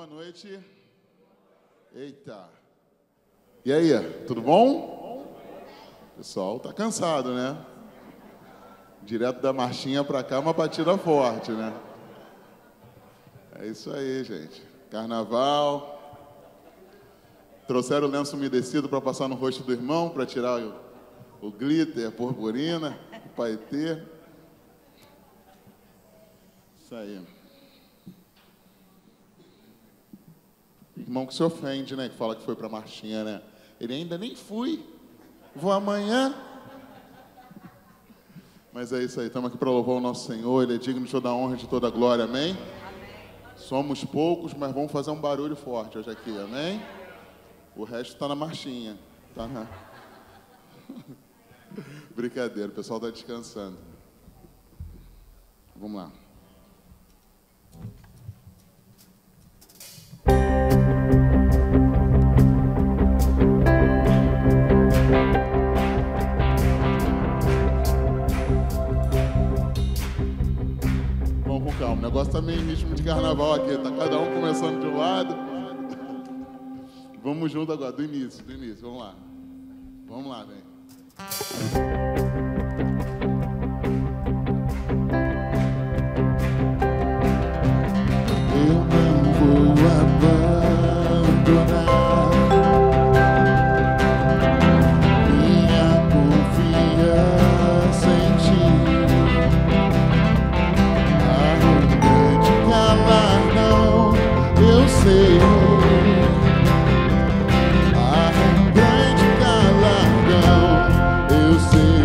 boa noite. Eita. E aí, tudo bom? O pessoal tá cansado, né? Direto da marchinha pra cá, uma batida forte, né? É isso aí, gente. Carnaval. Trouxeram o lenço umedecido para passar no rosto do irmão, para tirar o glitter, a purpurina, o paetê. Isso aí. Irmão que se ofende, né? Que fala que foi pra marchinha, né? Ele ainda nem fui. Vou amanhã. Mas é isso aí. Estamos aqui para louvar o nosso Senhor. Ele é digno de toda a honra e de toda a glória. Amém? Somos poucos, mas vamos fazer um barulho forte hoje aqui. Amém? O resto está na marchinha. Tá na... Brincadeira. O pessoal está descansando. Vamos lá. Calma, o negócio tá meio em ritmo de carnaval aqui, tá cada um começando de um lado. Vamos junto agora, do início, vamos lá. Vamos lá, vem. Eu não vou abandonar minha confiança em ti. Eu sei, há um grande galardão, eu sei.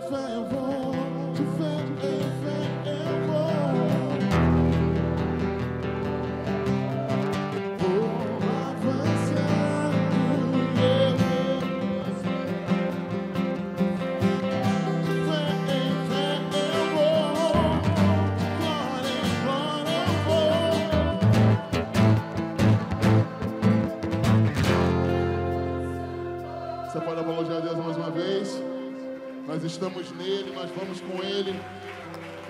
fé eu vou, de fé em fé eu vou. Vou avançando, de fé em fé eu vou, de glória em glória eu vou. Você pode aplaudir a Deus mais uma vez? Nós estamos nele, nós vamos com ele.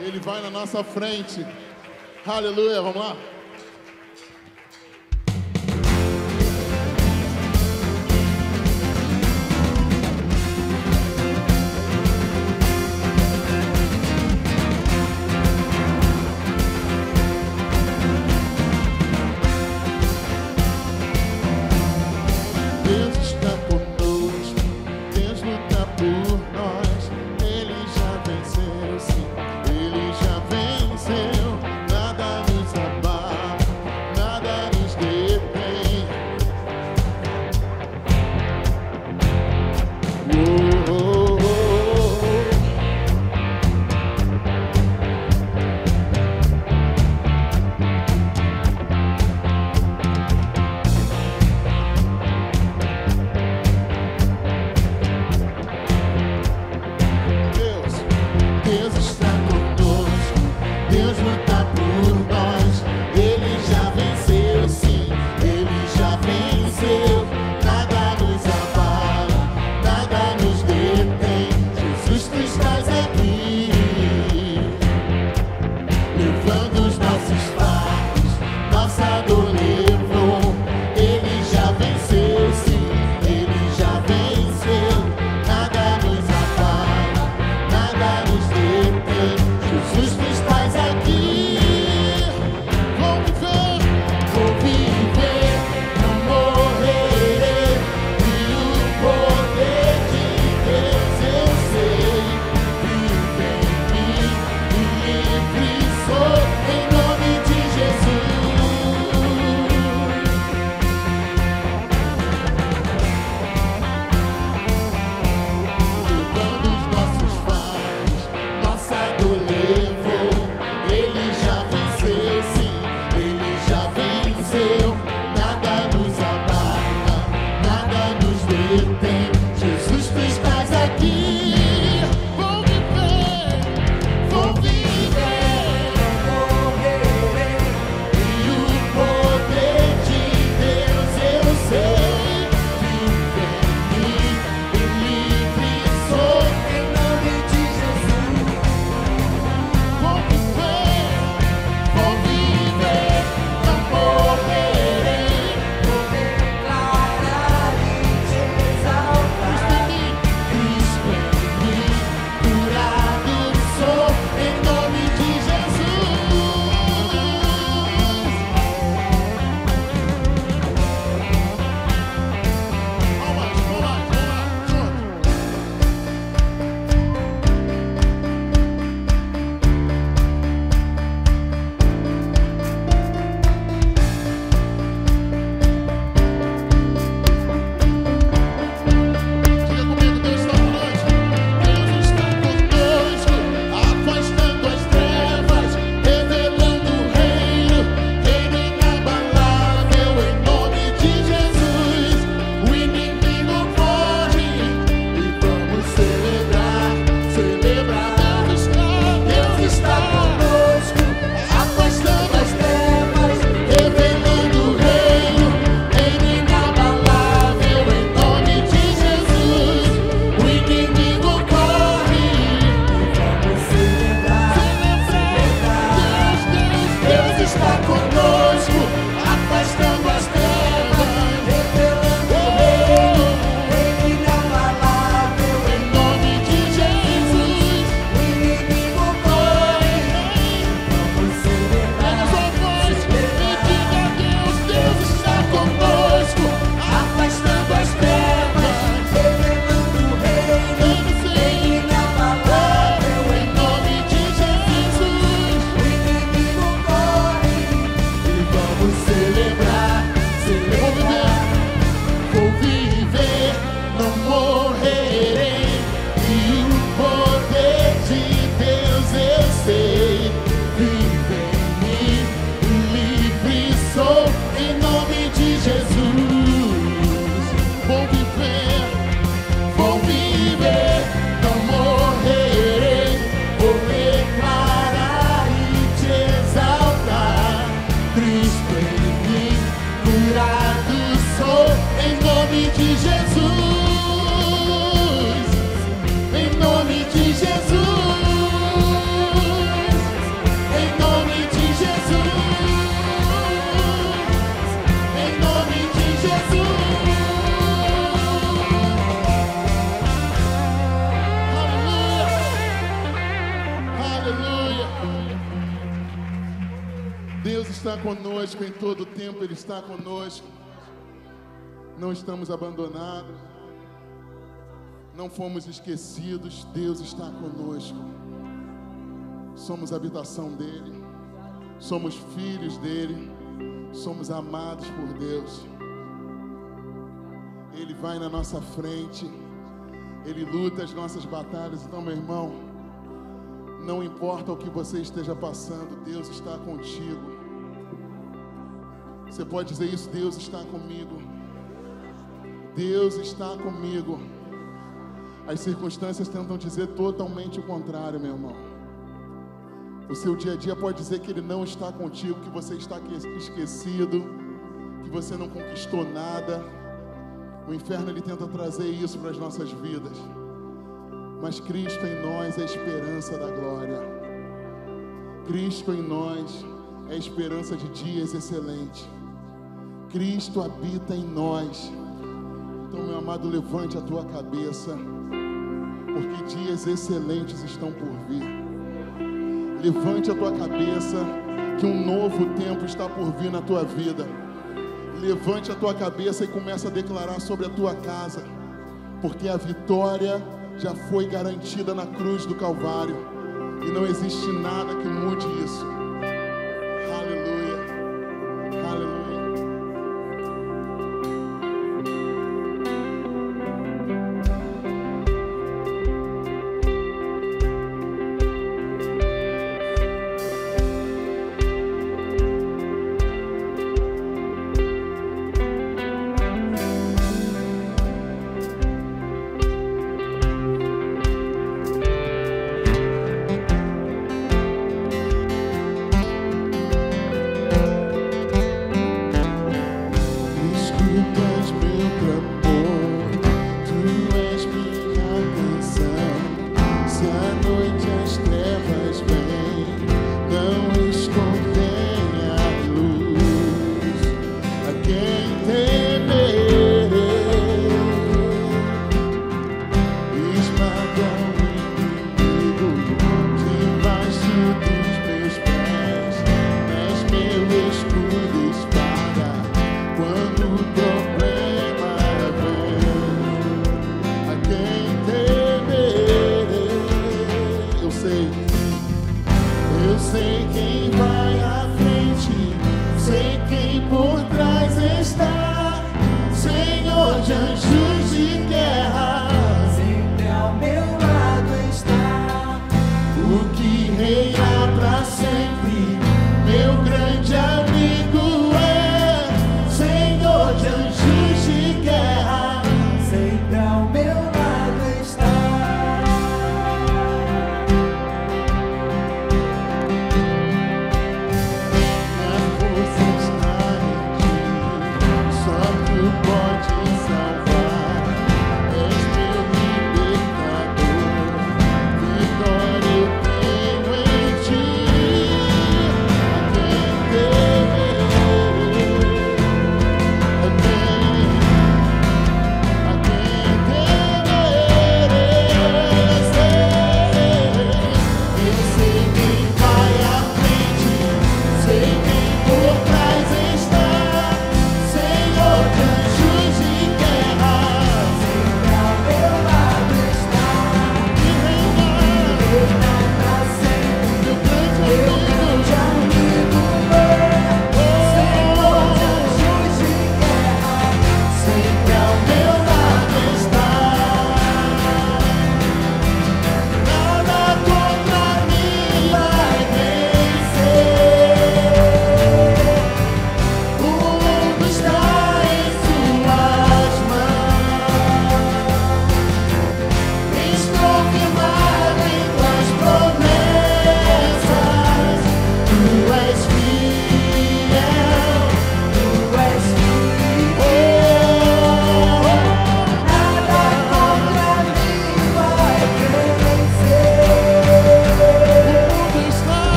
Ele vai na nossa frente. Aleluia, vamos lá? Deus está conosco, Deus luta por nós. Ele já venceu, sim, Ele já venceu. Nada nos abala. está conosco em todo o tempo, Ele está conosco. Não estamos abandonados, não fomos esquecidos, Deus está conosco. Somos habitação dEle, somos filhos dEle, somos amados por Deus. Ele vai na nossa frente, Ele luta as nossas batalhas. Então, meu irmão, não importa o que você esteja passando, Deus está contigo. Você pode dizer isso: Deus está comigo. Deus está comigo. As circunstâncias tentam dizer totalmente o contrário, meu irmão. O seu dia a dia pode dizer que Ele não está contigo, que você está esquecido, que você não conquistou nada. O inferno, ele tenta trazer isso para as nossas vidas. Mas Cristo em nós é a esperança da glória. Cristo em nós é a esperança de dias excelentes. Cristo habita em nós. Então, meu amado, levante a tua cabeça, porque dias excelentes estão por vir. Levante a tua cabeça, que um novo tempo está por vir na tua vida. Levante a tua cabeça e comece a declarar sobre a tua casa, porque a vitória já foi garantida na cruz do Calvário, e não existe nada que mude isso. Aleluia, aleluia.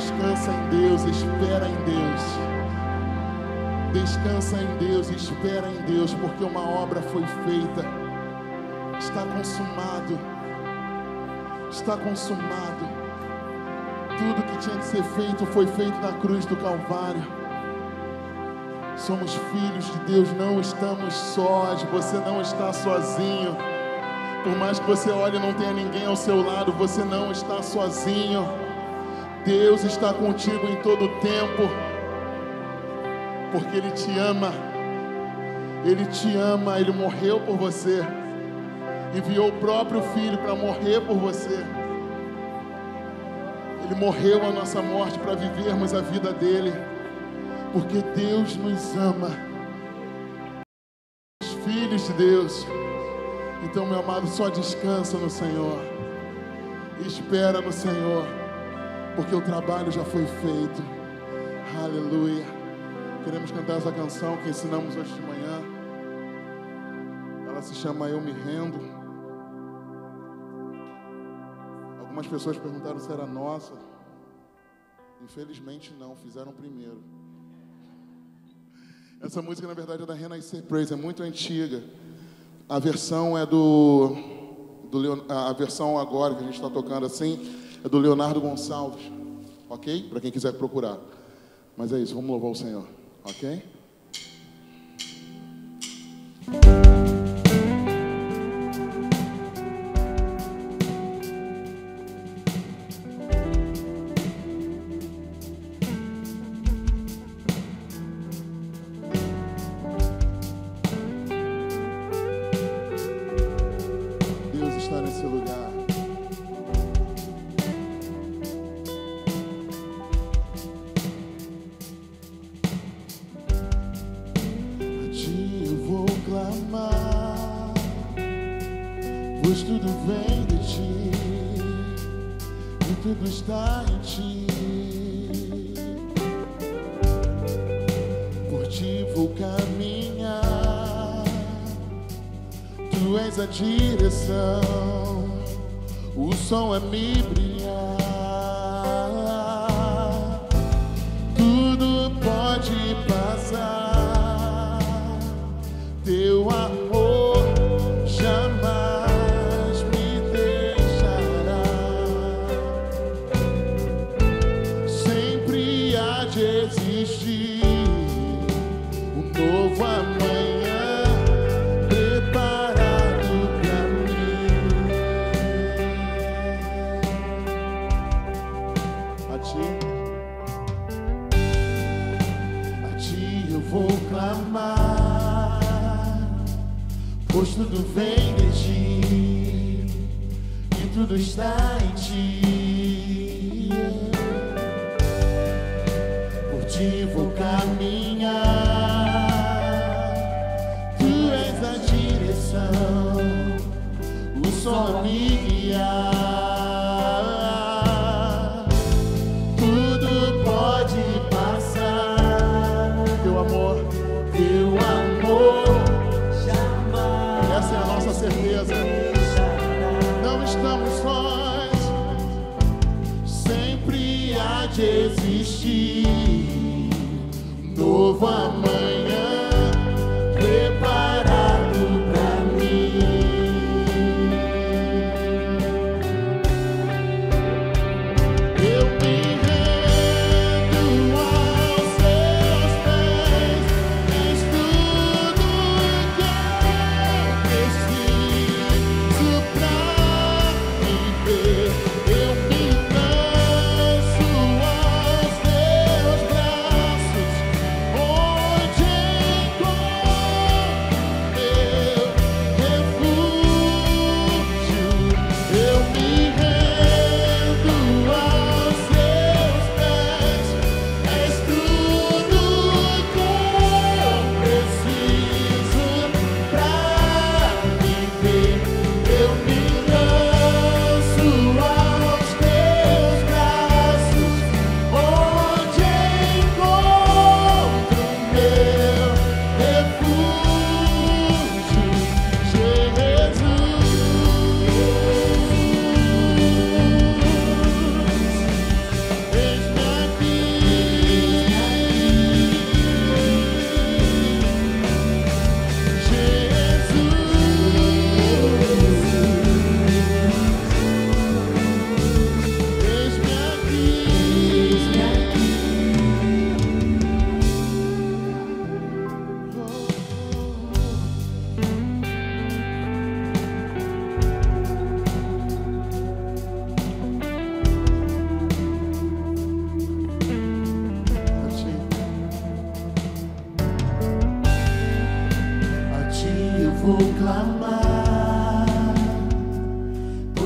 Descansa em Deus, espera em Deus. Descansa em Deus, espera em Deus, porque uma obra foi feita. Está consumado. Está consumado. Tudo que tinha que ser feito foi feito na cruz do Calvário. Somos filhos de Deus, não estamos sós. Você não está sozinho. Por mais que você olhe e não tenha ninguém ao seu lado, você não está sozinho. Deus está contigo em todo o tempo, porque Ele te ama. Ele te ama, Ele morreu por você. Enviou o próprio Filho para morrer por você. Ele morreu a nossa morte para vivermos a vida dEle, porque Deus nos ama. Os filhos de Deus. Então, meu amado, só descansa no Senhor. Espera no Senhor, porque o trabalho já foi feito. Aleluia. Queremos cantar essa canção que ensinamos hoje de manhã. Ela se chama Eu Me Rendo. Algumas pessoas perguntaram se era nossa. Infelizmente não, fizeram primeiro. Essa música, na verdade, é da Renascer Praise, é muito antiga. A versão é a versão agora que a gente está tocando assim é do Leonardo Gonçalves, ok? Para quem quiser procurar. Mas é isso, vamos louvar o Senhor, ok? Pois tudo vem de ti e tudo está em ti. Por ti vou caminhar, tu és a direção, o som é me brilhar. Tudo pode passar, teu amor jamais existir um novo amanhã preparado pra mim. A ti eu vou clamar, pois tudo vem de ti e tudo está em ti. Vou caminhar, tu és a direção, o som me guiar. Tudo pode passar, teu amor jamais. Essa é a nossa certeza. Não estamos sós, sempre há de existir novo amanhã preparado pra mim. Eu me rendo aos seus pés, és tudo que eu preciso pra viver. Eu me lanço aos teus braços, onde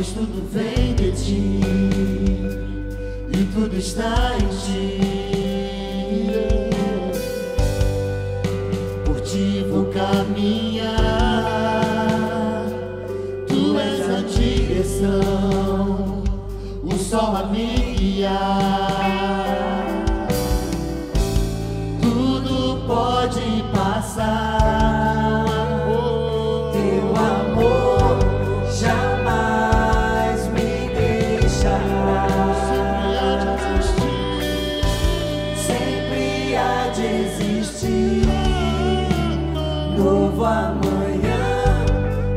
pois tudo vem de ti e tudo está em ti. Por ti vou caminhar, tu és a direção, o sol a me guiar. Tudo pode passar, teu amor jamais me deixará. Sempre há de existir novo amanhã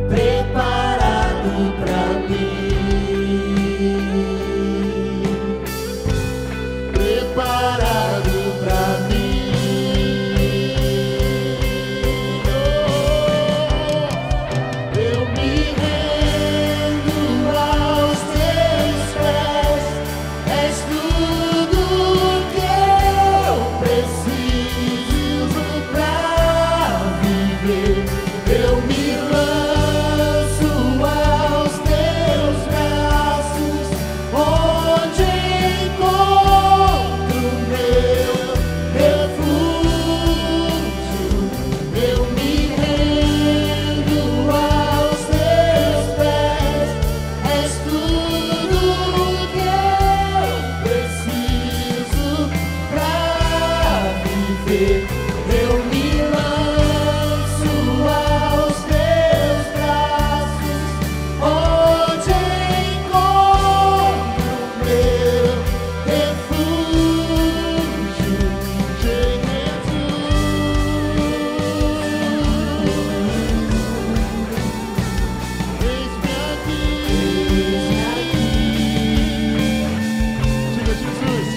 preparado pra mim, preparado pra mim. Eu me rendo aos teus pés, és tudo que eu preciso pra viver. Eu me lanço aos teus braços, onde encontro meu refúgio. Eu me rendo aos teus pés, és tudo que eu preciso pra viver. Eu me lanço aos teus braços, onde encontro meu refúgio, eis-me aqui, diga Jesus,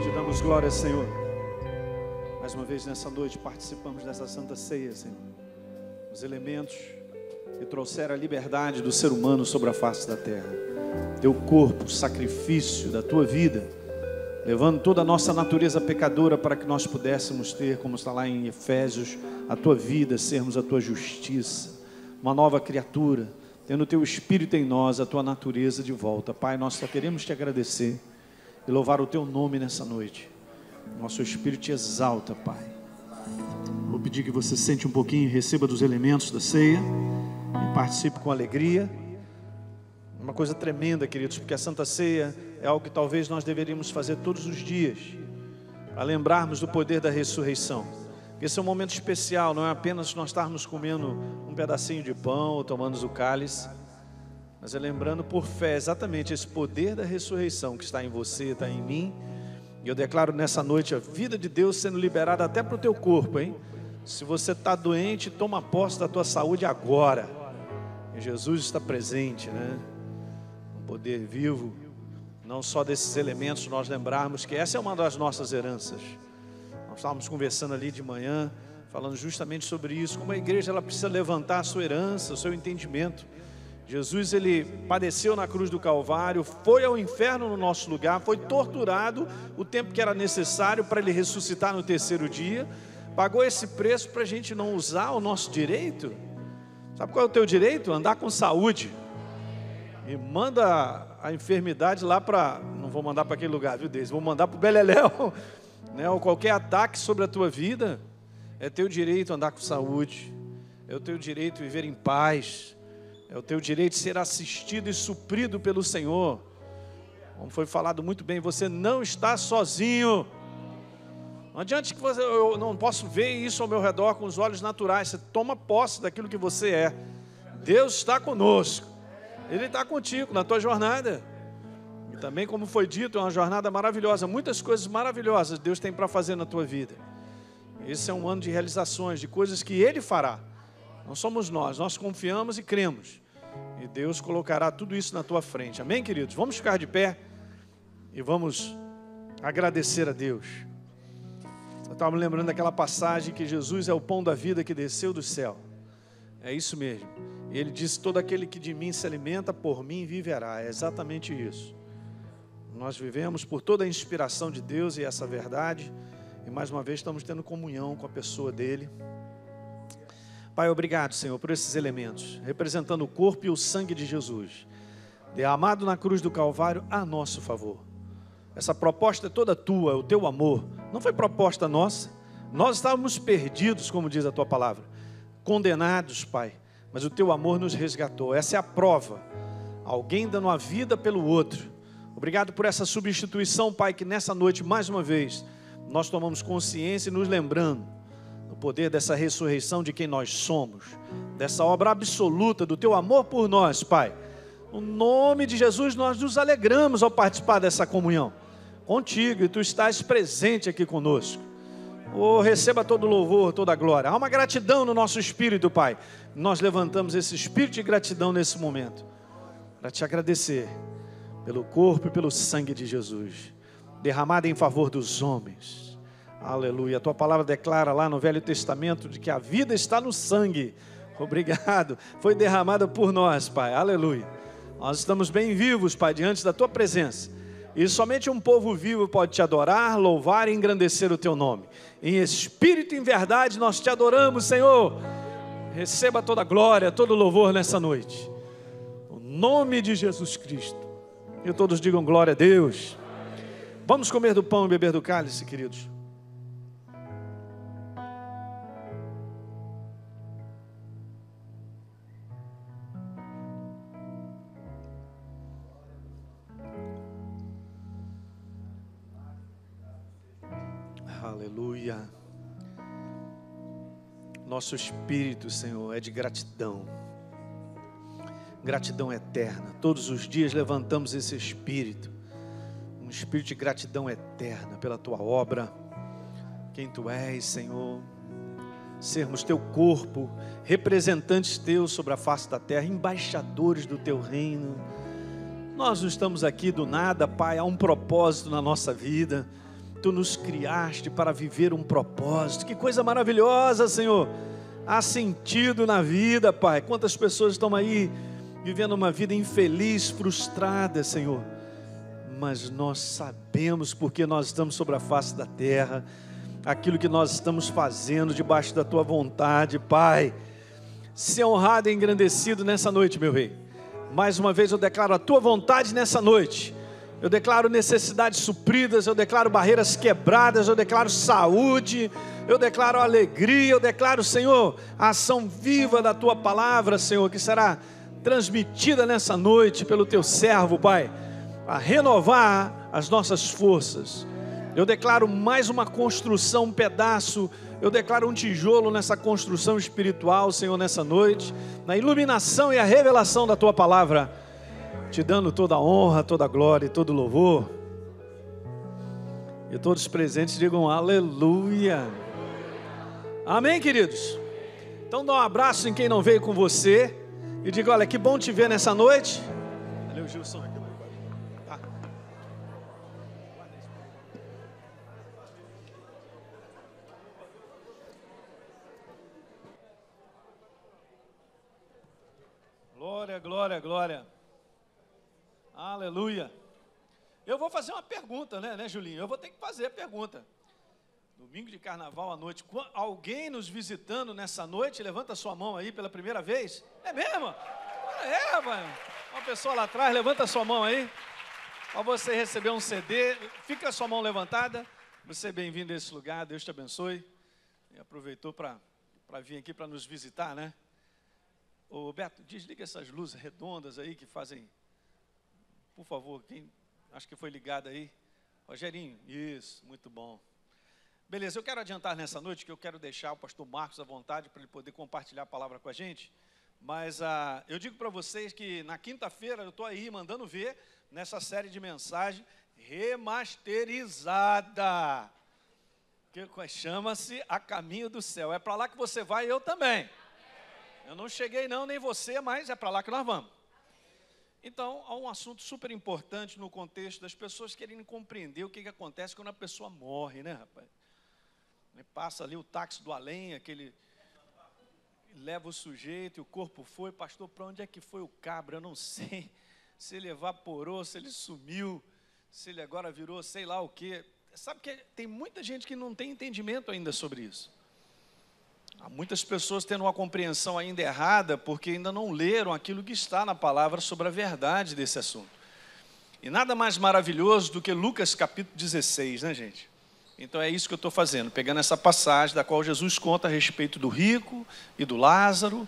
Te damos glória, Senhor. Mais uma vez nessa noite participamos dessa Santa Ceia, Senhor. Os elementos que trouxeram a liberdade do ser humano sobre a face da terra. Teu corpo, sacrifício da tua vida, levando toda a nossa natureza pecadora para que nós pudéssemos ter, como está lá em Efésios, a tua vida, sermos a tua justiça, uma nova criatura, tendo o teu Espírito em nós, a tua natureza de volta. Pai, nós só queremos te agradecer e louvar o teu nome nessa noite. Nosso Espírito te exalta, Pai. Vou pedir que você sente um pouquinho e receba dos elementos da ceia e participe com alegria. Uma coisa tremenda, queridos, porque a Santa Ceia é algo que talvez nós deveríamos fazer todos os dias, para lembrarmos do poder da ressurreição. Esse é um momento especial, não é apenas nós estarmos comendo um pedacinho de pão ou tomando o cálice, mas é lembrando por fé exatamente esse poder da ressurreição que está em você, está em mim. E eu declaro nessa noite a vida de Deus sendo liberada até para o teu corpo, hein? Se você está doente, toma posse da tua saúde agora. E Jesus está presente, né? Um poder vivo. Não só desses elementos nós lembrarmos que essa é uma das nossas heranças. Nós estávamos conversando ali de manhã, falando justamente sobre isso. Como a igreja ela precisa levantar a sua herança, o seu entendimento. Jesus, ele padeceu na cruz do Calvário, foi ao inferno no nosso lugar, foi torturado o tempo que era necessário para ele ressuscitar no terceiro dia, pagou esse preço para a gente não usar o nosso direito. Sabe qual é o teu direito? Andar com saúde. E manda a enfermidade lá para, não vou mandar para aquele lugar, viu, Deise? Vou mandar para o Beleléu, né? Ou qualquer ataque sobre a tua vida. É teu direito andar com saúde, é o teu direito viver em paz, é o teu direito de ser assistido e suprido pelo Senhor. Como foi falado muito bem, você não está sozinho. Não adianta que eu não posso ver isso ao meu redor com os olhos naturais. Você toma posse daquilo que você é. Deus está conosco. Ele está contigo na tua jornada. E também, como foi dito, é uma jornada maravilhosa. Muitas coisas maravilhosas Deus tem para fazer na tua vida. Esse é um ano de realizações, de coisas que Ele fará. Não somos nós confiamos e cremos. E Deus colocará tudo isso na tua frente. Amém, queridos? Vamos ficar de pé e vamos agradecer a Deus. Eu estava me lembrando daquela passagem que Jesus é o pão da vida que desceu do céu. É isso mesmo. E Ele disse, todo aquele que de mim se alimenta, por mim viverá. É exatamente isso. Nós vivemos por toda a inspiração de Deus e essa verdade. E mais uma vez estamos tendo comunhão com a pessoa dEle. Pai, obrigado, Senhor, por esses elementos, representando o corpo e o sangue de Jesus, derramado na cruz do Calvário a nosso favor. Essa proposta é toda tua, o teu amor. Não foi proposta nossa. Nós estávamos perdidos, como diz a tua palavra, condenados, Pai. Mas o teu amor nos resgatou. Essa é a prova. Alguém dando a vida pelo outro. Obrigado por essa substituição, Pai, que nessa noite, mais uma vez, nós tomamos consciência e nos lembrando do poder dessa ressurreição de quem nós somos, dessa obra absoluta do teu amor por nós, Pai. No nome de Jesus, nós nos alegramos ao participar dessa comunhão contigo, e tu estás presente aqui conosco. Oh, receba todo o louvor, toda a glória. Há uma gratidão no nosso espírito, Pai. Nós levantamos esse espírito de gratidão nesse momento, para te agradecer pelo corpo e pelo sangue de Jesus, derramado em favor dos homens. Aleluia. A tua palavra declara lá no Velho Testamento de que a vida está no sangue. Obrigado. Foi derramada por nós, Pai. Aleluia. Nós estamos bem vivos, Pai, diante da tua presença. E somente um povo vivo pode te adorar, louvar e engrandecer o teu nome. Em espírito e em verdade nós te adoramos, Senhor. Receba toda a glória, todo o louvor nessa noite. No nome de Jesus Cristo. E todos digam glória a Deus. Vamos comer do pão e beber do cálice, queridos. Aleluia. Nosso espírito, Senhor, é de gratidão. Gratidão eterna. Todos os dias levantamos esse espírito. Um espírito de gratidão eterna pela tua obra. Quem tu és, Senhor. Sermos teu corpo, representantes teus sobre a face da terra, embaixadores do teu reino. Nós não estamos aqui do nada, Pai. Há um propósito na nossa vida. Tu nos criaste para viver um propósito. Que coisa maravilhosa, Senhor. Há sentido na vida, Pai. Quantas pessoas estão aí vivendo uma vida infeliz, frustrada, Senhor. Mas nós sabemos porque nós estamos sobre a face da terra. Aquilo que nós estamos fazendo debaixo da Tua vontade, Pai. Se honrado e engrandecido nessa noite, meu Rei. Mais uma vez eu declaro a Tua vontade nessa noite. Eu declaro necessidades supridas, eu declaro barreiras quebradas, eu declaro saúde, eu declaro alegria, eu declaro, Senhor, a ação viva da Tua palavra, Senhor, que será transmitida nessa noite pelo Teu servo, Pai, a renovar as nossas forças. Eu declaro mais uma construção, um pedaço, eu declaro um tijolo nessa construção espiritual, Senhor, nessa noite, na iluminação e a revelação da Tua palavra, te dando toda a honra, toda a glória e todo o louvor. E todos os presentes digam aleluia. Amém, queridos? Então dá um abraço em quem não veio com você e diga, olha, que bom te ver nessa noite. Valeu, Gilson. Tá. Glória, glória, glória. Aleluia. Eu vou fazer uma pergunta, né, Julinho? Eu vou ter que fazer a pergunta. Domingo de carnaval à noite, alguém nos visitando nessa noite? Levanta sua mão aí pela primeira vez. É mesmo? É, mano. Uma pessoa lá atrás, levanta sua mão aí. Para você receber um CD, fica a sua mão levantada. Você é bem-vindo a esse lugar, Deus te abençoe. E aproveitou para vir aqui para nos visitar, né? Ô Beto, desliga essas luzes redondas aí que fazem... Por favor, quem acho que foi ligado aí? Rogerinho, isso, muito bom. Beleza, eu quero adiantar nessa noite que eu quero deixar o pastor Marcos à vontade para ele poder compartilhar a palavra com a gente. Mas eu digo para vocês que na quinta-feira eu estou aí mandando ver nessa série de mensagem remasterizada. Que chama-se A Caminho do Céu. É para lá que você vai e eu também. Eu não cheguei não, nem você, mas é para lá que nós vamos. Então, há um assunto super importante no contexto das pessoas querendo compreender o que acontece quando a pessoa morre, né, rapaz? Passa ali o táxi do além, aquele... leva o sujeito e o corpo foi. Pastor, para onde é que foi o cabra? Eu não sei. Se ele evaporou, se ele sumiu, se ele agora virou sei lá o quê. Sabe que tem muita gente que não tem entendimento ainda sobre isso. Há muitas pessoas tendo uma compreensão ainda errada, porque ainda não leram aquilo que está na palavra sobre a verdade desse assunto. E nada mais maravilhoso do que Lucas capítulo 16, né, gente? Então é isso que eu estou fazendo, pegando essa passagem da qual Jesus conta a respeito do rico e do Lázaro.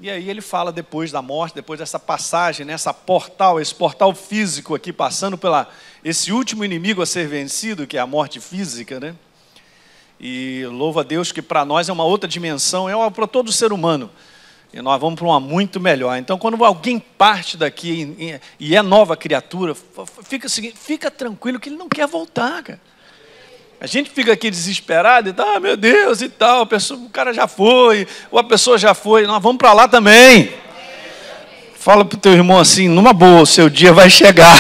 E aí ele fala depois da morte, depois dessa passagem, né, esse portal físico aqui, passando pela esse último inimigo a ser vencido, que é a morte física, né? E louvo a Deus que para nós é uma outra dimensão, é para todo ser humano. E nós vamos para uma muito melhor. Então, quando alguém parte daqui e é nova criatura, fica tranquilo que ele não quer voltar, cara. A gente fica aqui desesperado e tal, meu Deus e tal, o cara já foi, ou a pessoa já foi, nós vamos para lá também. Fala para o teu irmão assim, numa boa, o seu dia vai chegar.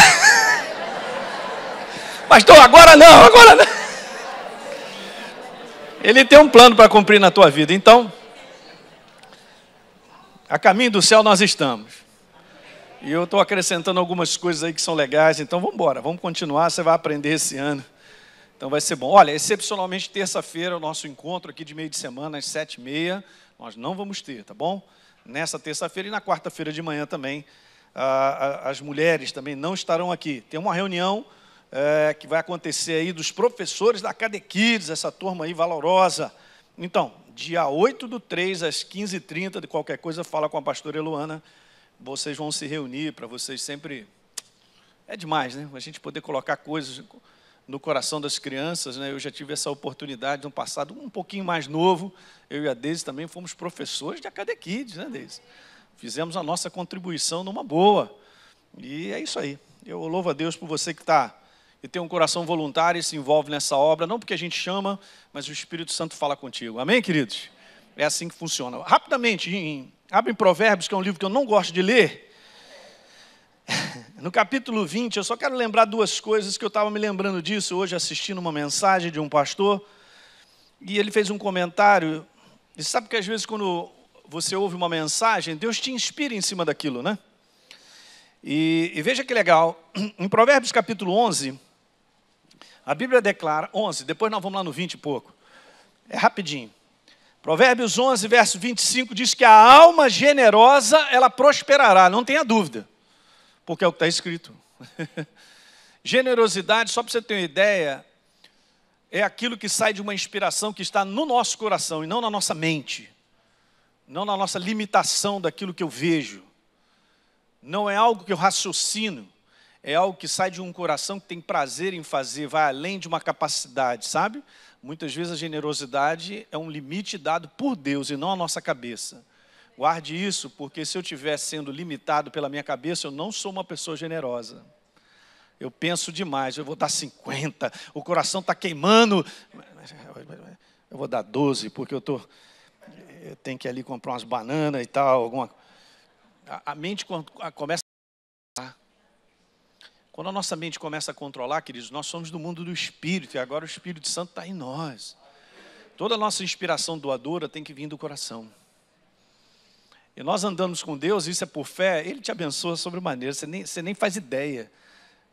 Pastor, agora não, agora não. Ele tem um plano para cumprir na tua vida. Então, a caminho do céu nós estamos. E eu estou acrescentando algumas coisas aí que são legais, então vamos embora, vamos continuar, você vai aprender esse ano. Então vai ser bom. Olha, excepcionalmente terça-feira o nosso encontro aqui de meio de semana às 7h30, nós não vamos ter, tá bom? Nessa terça-feira e na quarta-feira de manhã também, as mulheres também não estarão aqui. Tem uma reunião que vai acontecer aí dos professores da Cadequids, essa turma aí valorosa. Então, dia 8/3 às 15h30, de qualquer coisa, fala com a pastora Eluana, vocês vão se reunir para vocês sempre... É demais, né? A gente poder colocar coisas no coração das crianças, né? Eu já tive essa oportunidade no passado, um pouquinho mais novo, eu e a Deise também fomos professores de Cadequids, né, Deise? Fizemos a nossa contribuição numa boa, e é isso aí. Eu louvo a Deus por você que está e tem um coração voluntário e se envolve nessa obra, não porque a gente chama, mas o Espírito Santo fala contigo. Amém, queridos? É assim que funciona. Rapidamente, abre em Provérbios, que é um livro que eu não gosto de ler. No capítulo 20, eu só quero lembrar duas coisas que eu estava me lembrando disso hoje, assistindo uma mensagem de um pastor, e ele fez um comentário, e sabe que às vezes quando você ouve uma mensagem, Deus te inspira em cima daquilo, né? E veja que legal, em Provérbios capítulo 11, a Bíblia declara, 11, depois nós vamos lá no 20 e pouco, é rapidinho. Provérbios 11, verso 25, diz que a alma generosa, ela prosperará, não tenha dúvida. Porque é o que está escrito. Generosidade, só para você ter uma ideia, é aquilo que sai de uma inspiração que está no nosso coração e não na nossa mente. Não na nossa limitação daquilo que eu vejo. Não é algo que eu raciocino. É algo que sai de um coração que tem prazer em fazer, vai além de uma capacidade, sabe? Muitas vezes a generosidade é um limite dado por Deus e não a nossa cabeça. Guarde isso, porque se eu estiver sendo limitado pela minha cabeça, eu não sou uma pessoa generosa. Eu penso demais, eu vou dar 50, o coração está queimando. Eu vou dar 12, porque eu tenho que ir ali comprar umas bananas e tal. A mente começa a controlar. Quando a nossa mente começa a controlar, queridos, nós somos do mundo do Espírito, e agora o Espírito Santo está em nós. Toda a nossa inspiração doadora tem que vir do coração. E nós andamos com Deus, isso é por fé, Ele te abençoa sobremaneira, você nem faz ideia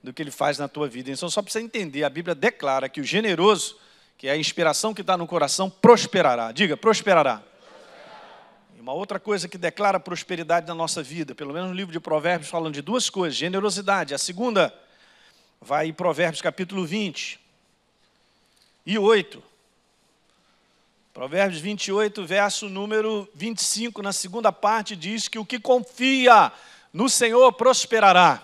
do que Ele faz na tua vida. Então, só para você entender, a Bíblia declara que o generoso, que é a inspiração que está no coração, prosperará. Diga, prosperará. E uma outra coisa que declara prosperidade na nossa vida, pelo menos no livro de Provérbios, falando de duas coisas, generosidade. A segunda vai em Provérbios capítulo 20 e 8. Provérbios 28, verso número 25, na segunda parte, diz que o que confia no Senhor prosperará.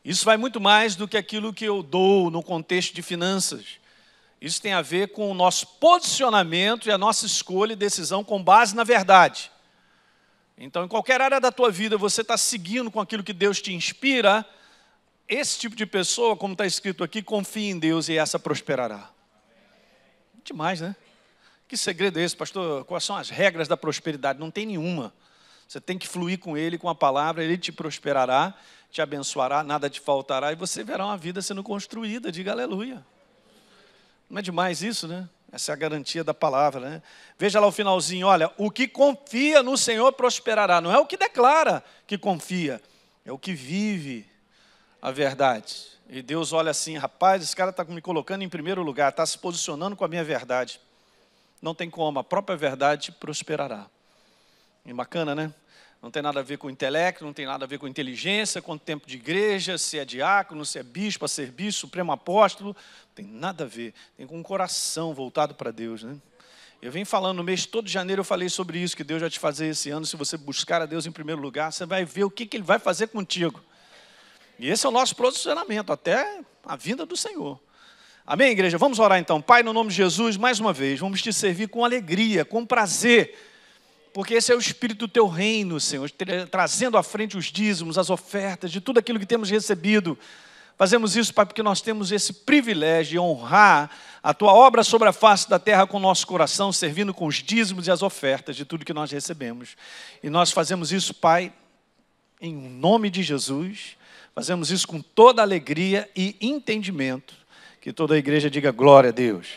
Isso vai muito mais do que aquilo que eu dou no contexto de finanças. Isso tem a ver com o nosso posicionamento e a nossa escolha e decisão com base na verdade. Então, em qualquer área da tua vida, você está seguindo com aquilo que Deus te inspira, esse tipo de pessoa, como está escrito aqui, confia em Deus e essa prosperará. Demais, né? Que segredo é esse, pastor? Quais são as regras da prosperidade? Não tem nenhuma. Você tem que fluir com ele, com a palavra, ele te prosperará, te abençoará, nada te faltará, e você verá uma vida sendo construída, diga aleluia. Não é demais isso, né? Essa é a garantia da palavra, né? Veja lá o finalzinho, olha, o que confia no Senhor prosperará. Não é o que declara que confia, é o que vive a verdade. E Deus olha assim, rapaz, esse cara está me colocando em primeiro lugar, está se posicionando com a minha verdade. Não tem como, a própria verdade prosperará. E bacana, né? Não tem nada a ver com intelecto, não tem nada a ver com inteligência, com tempo de igreja, se é diácono, se é bispo, a ser bispo, supremo apóstolo. Não tem nada a ver. Tem com um coração voltado para Deus, né? Eu venho falando no mês todo de janeiro, eu falei sobre isso, que Deus vai te fazer esse ano. Se você buscar a Deus em primeiro lugar, você vai ver o que Ele vai fazer contigo. E esse é o nosso posicionamento, até a vinda do Senhor. Amém, igreja? Vamos orar então. Pai, no nome de Jesus, mais uma vez, vamos te servir com alegria, com prazer, porque esse é o espírito do teu reino, Senhor, trazendo à frente os dízimos, as ofertas, de tudo aquilo que temos recebido. Fazemos isso, Pai, porque nós temos esse privilégio de honrar a tua obra sobre a face da terra com o nosso coração, servindo com os dízimos e as ofertas de tudo que nós recebemos. E nós fazemos isso, Pai, em nome de Jesus, fazemos isso com toda alegria e entendimento. Que toda a igreja diga glória a Deus.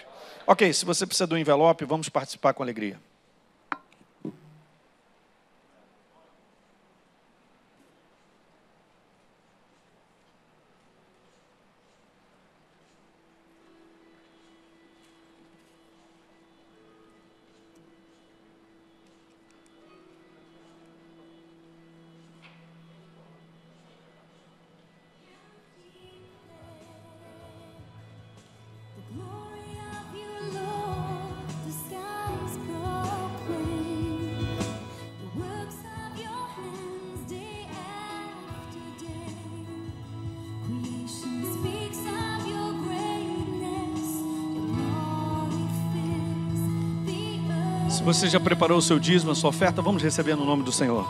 Ok, se você precisa do envelope, vamos participar com alegria. Se você já preparou o seu dízimo, a sua oferta, vamos receber no nome do Senhor.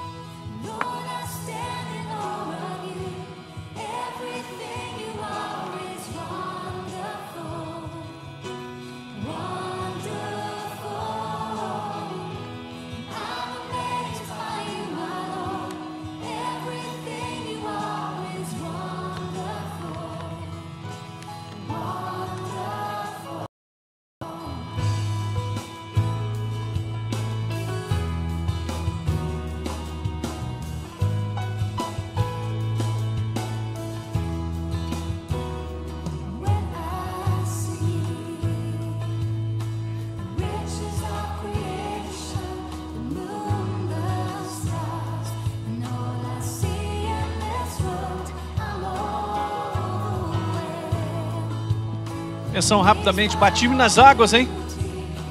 Atenção, rapidamente, batismo nas águas, hein?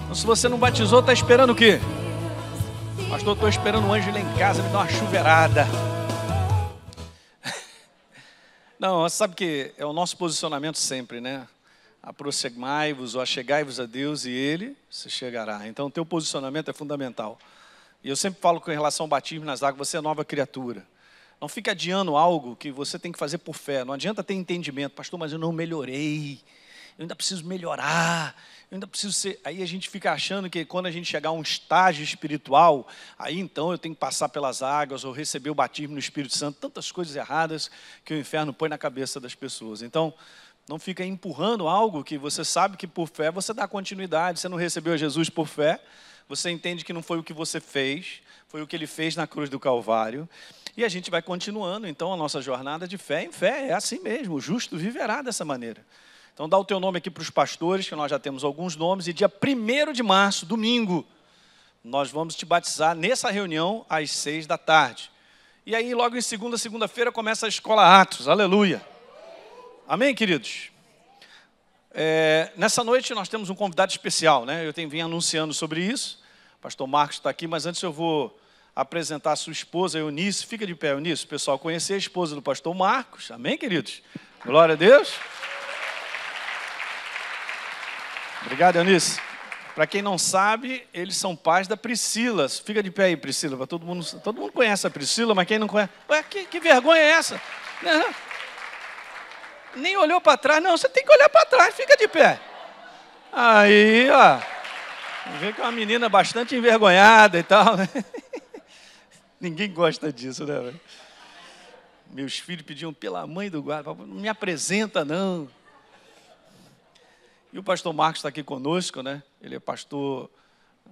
Então, se você não batizou, está esperando o quê? Pastor, estou esperando um anjo lá em casa me dar uma chuveirada. Não, você sabe que é o nosso posicionamento sempre, né? Aproximai-vos ou achegai-vos a Deus e Ele se chegará. Então, o teu posicionamento é fundamental. E eu sempre falo com relação ao batismo nas águas, você é nova criatura. Não fique adiando algo que você tem que fazer por fé. Não adianta ter entendimento. Pastor, mas eu não melhorei. Eu ainda preciso melhorar, eu ainda preciso ser... Aí a gente fica achando que quando a gente chegar a um estágio espiritual, aí então eu tenho que passar pelas águas ou receber o batismo no Espírito Santo, tantas coisas erradas que o inferno põe na cabeça das pessoas. Então, não fica empurrando algo que você sabe que por fé você dá continuidade, você não recebeu Jesus por fé, você entende que não foi o que você fez, foi o que Ele fez na cruz do Calvário, e a gente vai continuando, então, a nossa jornada de fé em fé, é assim mesmo, o justo viverá dessa maneira. Então dá o teu nome aqui para os pastores, que nós já temos alguns nomes, e dia 1º de março, domingo, nós vamos te batizar nessa reunião às 6 da tarde. E aí logo em segunda-feira começa a Escola Atos, aleluia. Amém, queridos? Nessa noite nós temos um convidado especial, né? Eu vim anunciando sobre isso, o pastor Marcos está aqui, mas antes eu vou apresentar a sua esposa, Eunice. Fica de pé, Eunice, o pessoal conhecer a esposa do pastor Marcos, amém, queridos? Glória a Deus. Obrigado, Eunice. Para quem não sabe, eles são pais da Priscila. Fica de pé aí, Priscila. Todo mundo conhece a Priscila, mas quem não conhece... Ué, que vergonha é essa? Nem olhou para trás. Não, você tem que olhar para trás. Fica de pé. Aí, ó. Vê que é uma menina bastante envergonhada e tal, né? Ninguém gosta disso, né, velho? Meus filhos pediam pela mãe do guarda, não me apresenta, não. E o pastor Marcos está aqui conosco, né? Ele é pastor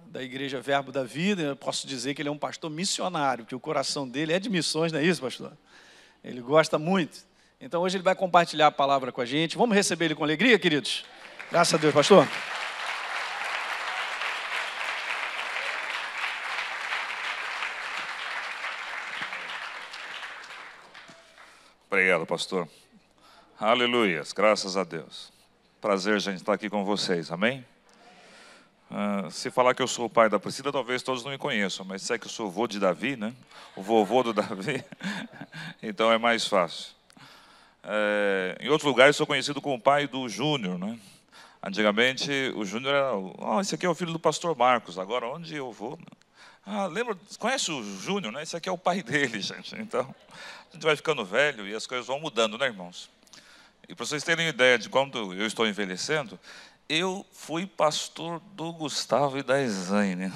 da Igreja Verbo da Vida. Eu posso dizer que ele é um pastor missionário, porque o coração dele é de missões, não é isso, pastor? Ele gosta muito. Então, hoje ele vai compartilhar a palavra com a gente. Vamos receber ele com alegria, queridos? Graças a Deus, pastor. Obrigado, pastor. Aleluias, graças a Deus. Prazer, gente, estar aqui com vocês, amém? Se falar que eu sou o pai da Priscila, talvez todos não me conheçam, mas se é que eu sou o vô de Davi, né? O vovô do Davi, então é mais fácil. Em outros lugares, sou conhecido como o pai do Júnior, né? Antigamente, o Júnior era, esse aqui é o filho do pastor Marcos, agora onde eu vou? Lembra, conhece o Júnior, né? Esse aqui é o pai dele, gente. Então, a gente vai ficando velho e as coisas vão mudando, né, irmãos? E para vocês terem ideia de quando eu estou envelhecendo, eu fui pastor do Gustavo e da Esaine.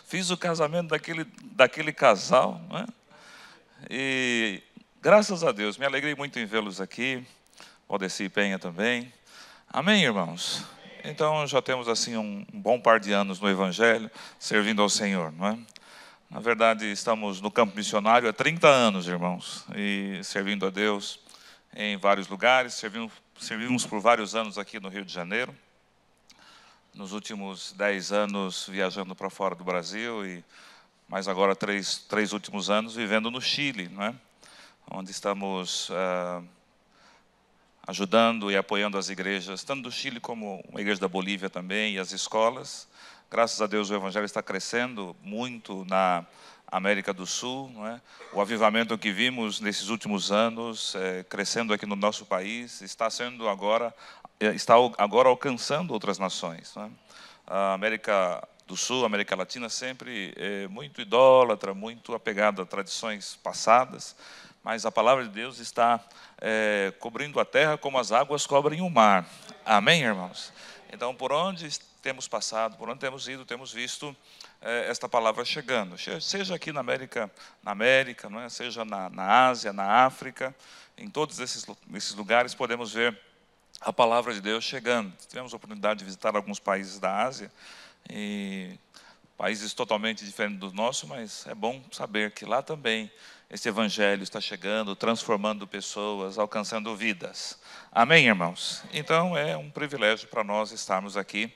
Fiz o casamento daquele casal, né? E graças a Deus, me alegrei muito em vê-los aqui, Valdeci e Penha também. Amém, irmãos? Então, já temos assim um bom par de anos no Evangelho, servindo ao Senhor, não é? Na verdade, estamos no campo missionário há 30 anos, irmãos, e servindo a Deus em vários lugares. Servimos por vários anos aqui no Rio de Janeiro. Nos últimos 10 anos viajando para fora do Brasil, e mais agora três últimos anos vivendo no Chile, não é? Onde estamos ajudando e apoiando as igrejas, tanto do Chile como a igreja da Bolívia também, e as escolas. Graças a Deus o Evangelho está crescendo muito na América do Sul, não é? O avivamento que vimos nesses últimos anos, crescendo aqui no nosso país, está agora alcançando outras nações, não é? A América do Sul, a América Latina, sempre muito idólatra, muito apegada a tradições passadas, mas a palavra de Deus está cobrindo a terra como as águas cobrem o mar. Amém, irmãos? Então, por onde temos passado, por onde temos ido, temos visto esta palavra chegando. Seja aqui na América, não é? Seja na Ásia, na África, em todos esses lugares podemos ver a palavra de Deus chegando. Tivemos a oportunidade de visitar alguns países da Ásia, e países totalmente diferentes do nosso, mas é bom saber que lá também esse Evangelho está chegando, transformando pessoas, alcançando vidas. Amém, irmãos? Então, é um privilégio para nós estarmos aqui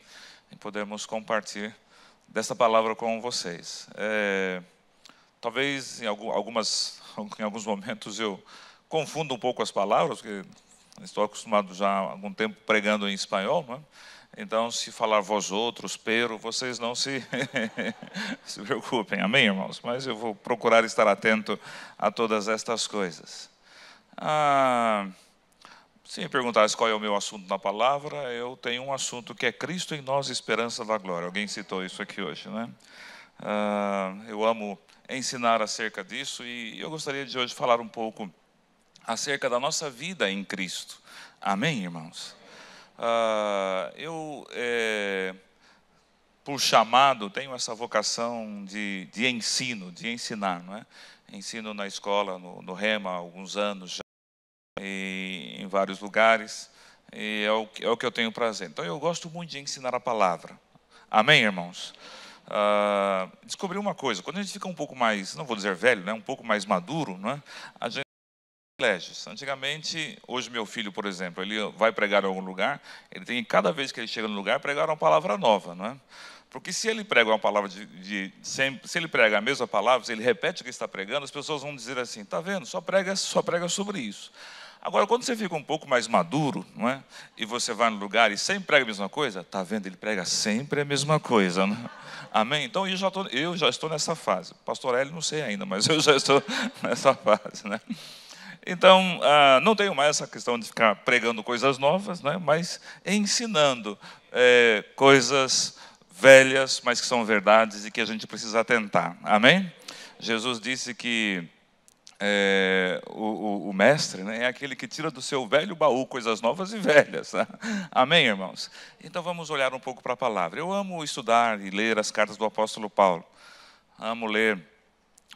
e podermos compartilhar dessa palavra com vocês. Talvez em alguns momentos eu confundo um pouco as palavras, porque estou acostumado já há algum tempo pregando em espanhol, não é? Então, se falar vós outros, pero, vocês não se preocupem, amém, irmãos? Mas eu vou procurar estar atento a todas estas coisas. Se me perguntasse qual é o meu assunto na palavra, eu tenho um assunto que é Cristo em nós, esperança da glória. Alguém citou isso aqui hoje, né? Eu amo ensinar acerca disso, e eu gostaria de hoje falar um pouco acerca da nossa vida em Cristo. Amém, irmãos? Por chamado, tenho essa vocação de ensino, de ensinar, não é? Ensino na escola, no Rema, há alguns anos já, e em vários lugares, e é o que eu tenho prazer. Então, eu gosto muito de ensinar a palavra. Amém, irmãos? Descobri uma coisa: quando a gente fica um pouco mais, não vou dizer velho, né? Um pouco mais maduro, não é? A gente privilégios. Antigamente, hoje meu filho, por exemplo, ele vai pregar em algum lugar, ele tem que, cada vez que ele chega no lugar, pregar uma palavra nova, não é? Porque se ele prega uma palavra se ele prega a mesma palavra, se ele repete o que está pregando, as pessoas vão dizer assim: está vendo, só prega sobre isso. Agora, quando você fica um pouco mais maduro, não é? E você vai no lugar e sempre prega a mesma coisa, está vendo, ele prega sempre a mesma coisa, não é? Amém? Então, eu já estou nessa fase. Pastor Hélio, não sei ainda, mas eu já estou nessa fase, né? Então, não tenho mais essa questão de ficar pregando coisas novas, né? Mas ensinando coisas velhas, mas que são verdades e que a gente precisa atentar. Amém? Jesus disse que o mestre, né, é aquele que tira do seu velho baú coisas novas e velhas. Tá? Amém, irmãos? Então vamos olhar um pouco para a palavra. Eu amo estudar e ler as cartas do apóstolo Paulo. Amo ler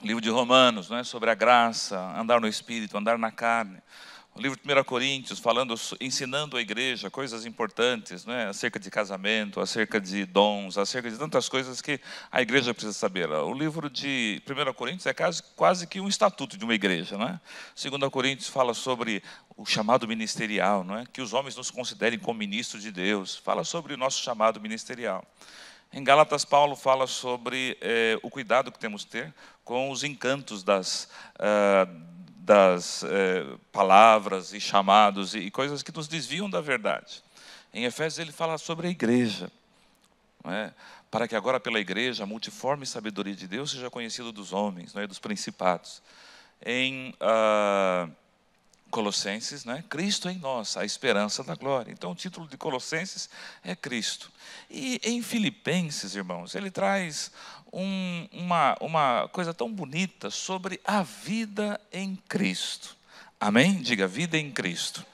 o livro de Romanos, né, sobre a graça, andar no Espírito, andar na carne. O livro de 1 Coríntios, ensinando a igreja coisas importantes, né, acerca de casamento, acerca de dons, acerca de tantas coisas que a igreja precisa saber. O livro de 1 Coríntios é quase que um estatuto de uma igreja. Né? 2 Coríntios fala sobre o chamado ministerial, não é? Que os homens nos considerem como ministros de Deus. Fala sobre o nosso chamado ministerial. Em Gálatas, Paulo fala sobre o cuidado que temos que ter com os encantos das palavras e chamados e coisas que nos desviam da verdade. Em Efésios ele fala sobre a igreja, não é? Para que agora pela igreja a multiforme sabedoria de Deus seja conhecida dos homens, não é? Dos principados. Em Colossenses, né? Cristo em nós, a esperança da glória. Então o título de Colossenses é Cristo. E em Filipenses, irmãos, ele traz uma coisa tão bonita sobre a vida em Cristo. Amém? Diga, vida em Cristo.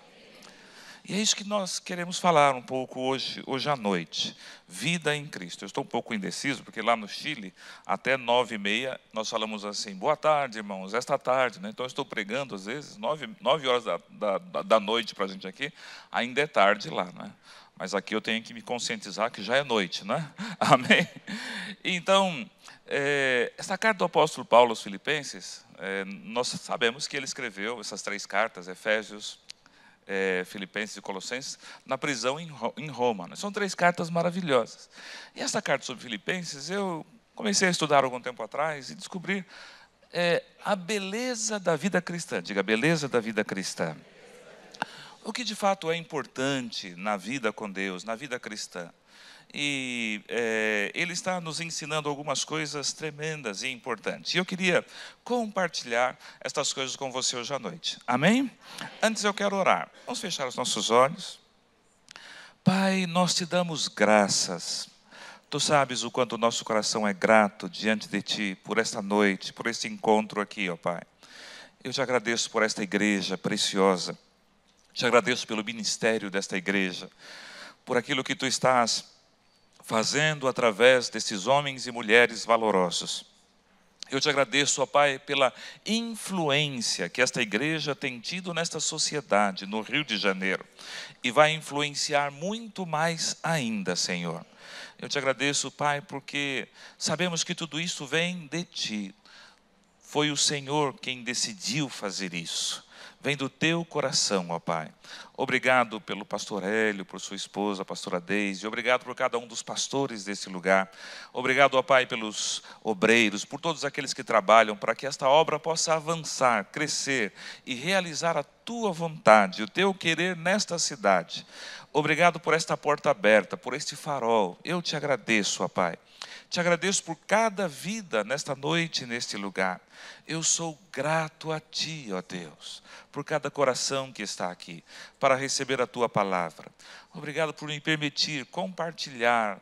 E é isso que nós queremos falar um pouco hoje à noite. Vida em Cristo. Eu estou um pouco indeciso, porque lá no Chile, até 9h30, nós falamos assim, boa tarde, irmãos, esta tarde. Né? Então eu estou pregando, às vezes, 9 horas da noite para a gente aqui, ainda é tarde lá, né? Mas aqui eu tenho que me conscientizar que já é noite, né? Amém? Então, essa carta do apóstolo Paulo aos Filipenses, nós sabemos que ele escreveu essas 3 cartas, Efésios, Filipenses e Colossenses, na prisão em Roma. Né? São 3 cartas maravilhosas. E essa carta sobre Filipenses, eu comecei a estudar algum tempo atrás e descobrir a beleza da vida cristã. Diga, a beleza da vida cristã. O que de fato é importante na vida com Deus, na vida cristã. E ele está nos ensinando algumas coisas tremendas e importantes. E eu queria compartilhar estas coisas com você hoje à noite. Amém? Antes eu quero orar. Vamos fechar os nossos olhos. Pai, nós te damos graças. Tu sabes o quanto o nosso coração é grato diante de Ti, por esta noite, por este encontro aqui, ó Pai. Eu te agradeço por esta igreja preciosa. Te agradeço pelo ministério desta igreja, por aquilo que Tu estás fazendo através desses homens e mulheres valorosos. Eu te agradeço, ó Pai, pela influência que esta igreja tem tido nesta sociedade, no Rio de Janeiro, e vai influenciar muito mais ainda, Senhor. Eu te agradeço, Pai, porque sabemos que tudo isso vem de Ti. Foi o Senhor quem decidiu fazer isso. Vem do Teu coração, ó Pai. Obrigado pelo pastor Hélio, por sua esposa, a pastora Deise. Obrigado por cada um dos pastores desse lugar. Obrigado, ó Pai, pelos obreiros, por todos aqueles que trabalham para que esta obra possa avançar, crescer e realizar a Tua vontade, o Teu querer nesta cidade. Obrigado por esta porta aberta, por este farol. Eu te agradeço, ó Pai. Te agradeço por cada vida nesta noite, neste lugar. Eu sou grato a Ti, ó Deus, por cada coração que está aqui, para receber a Tua palavra. Obrigado por me permitir compartilhar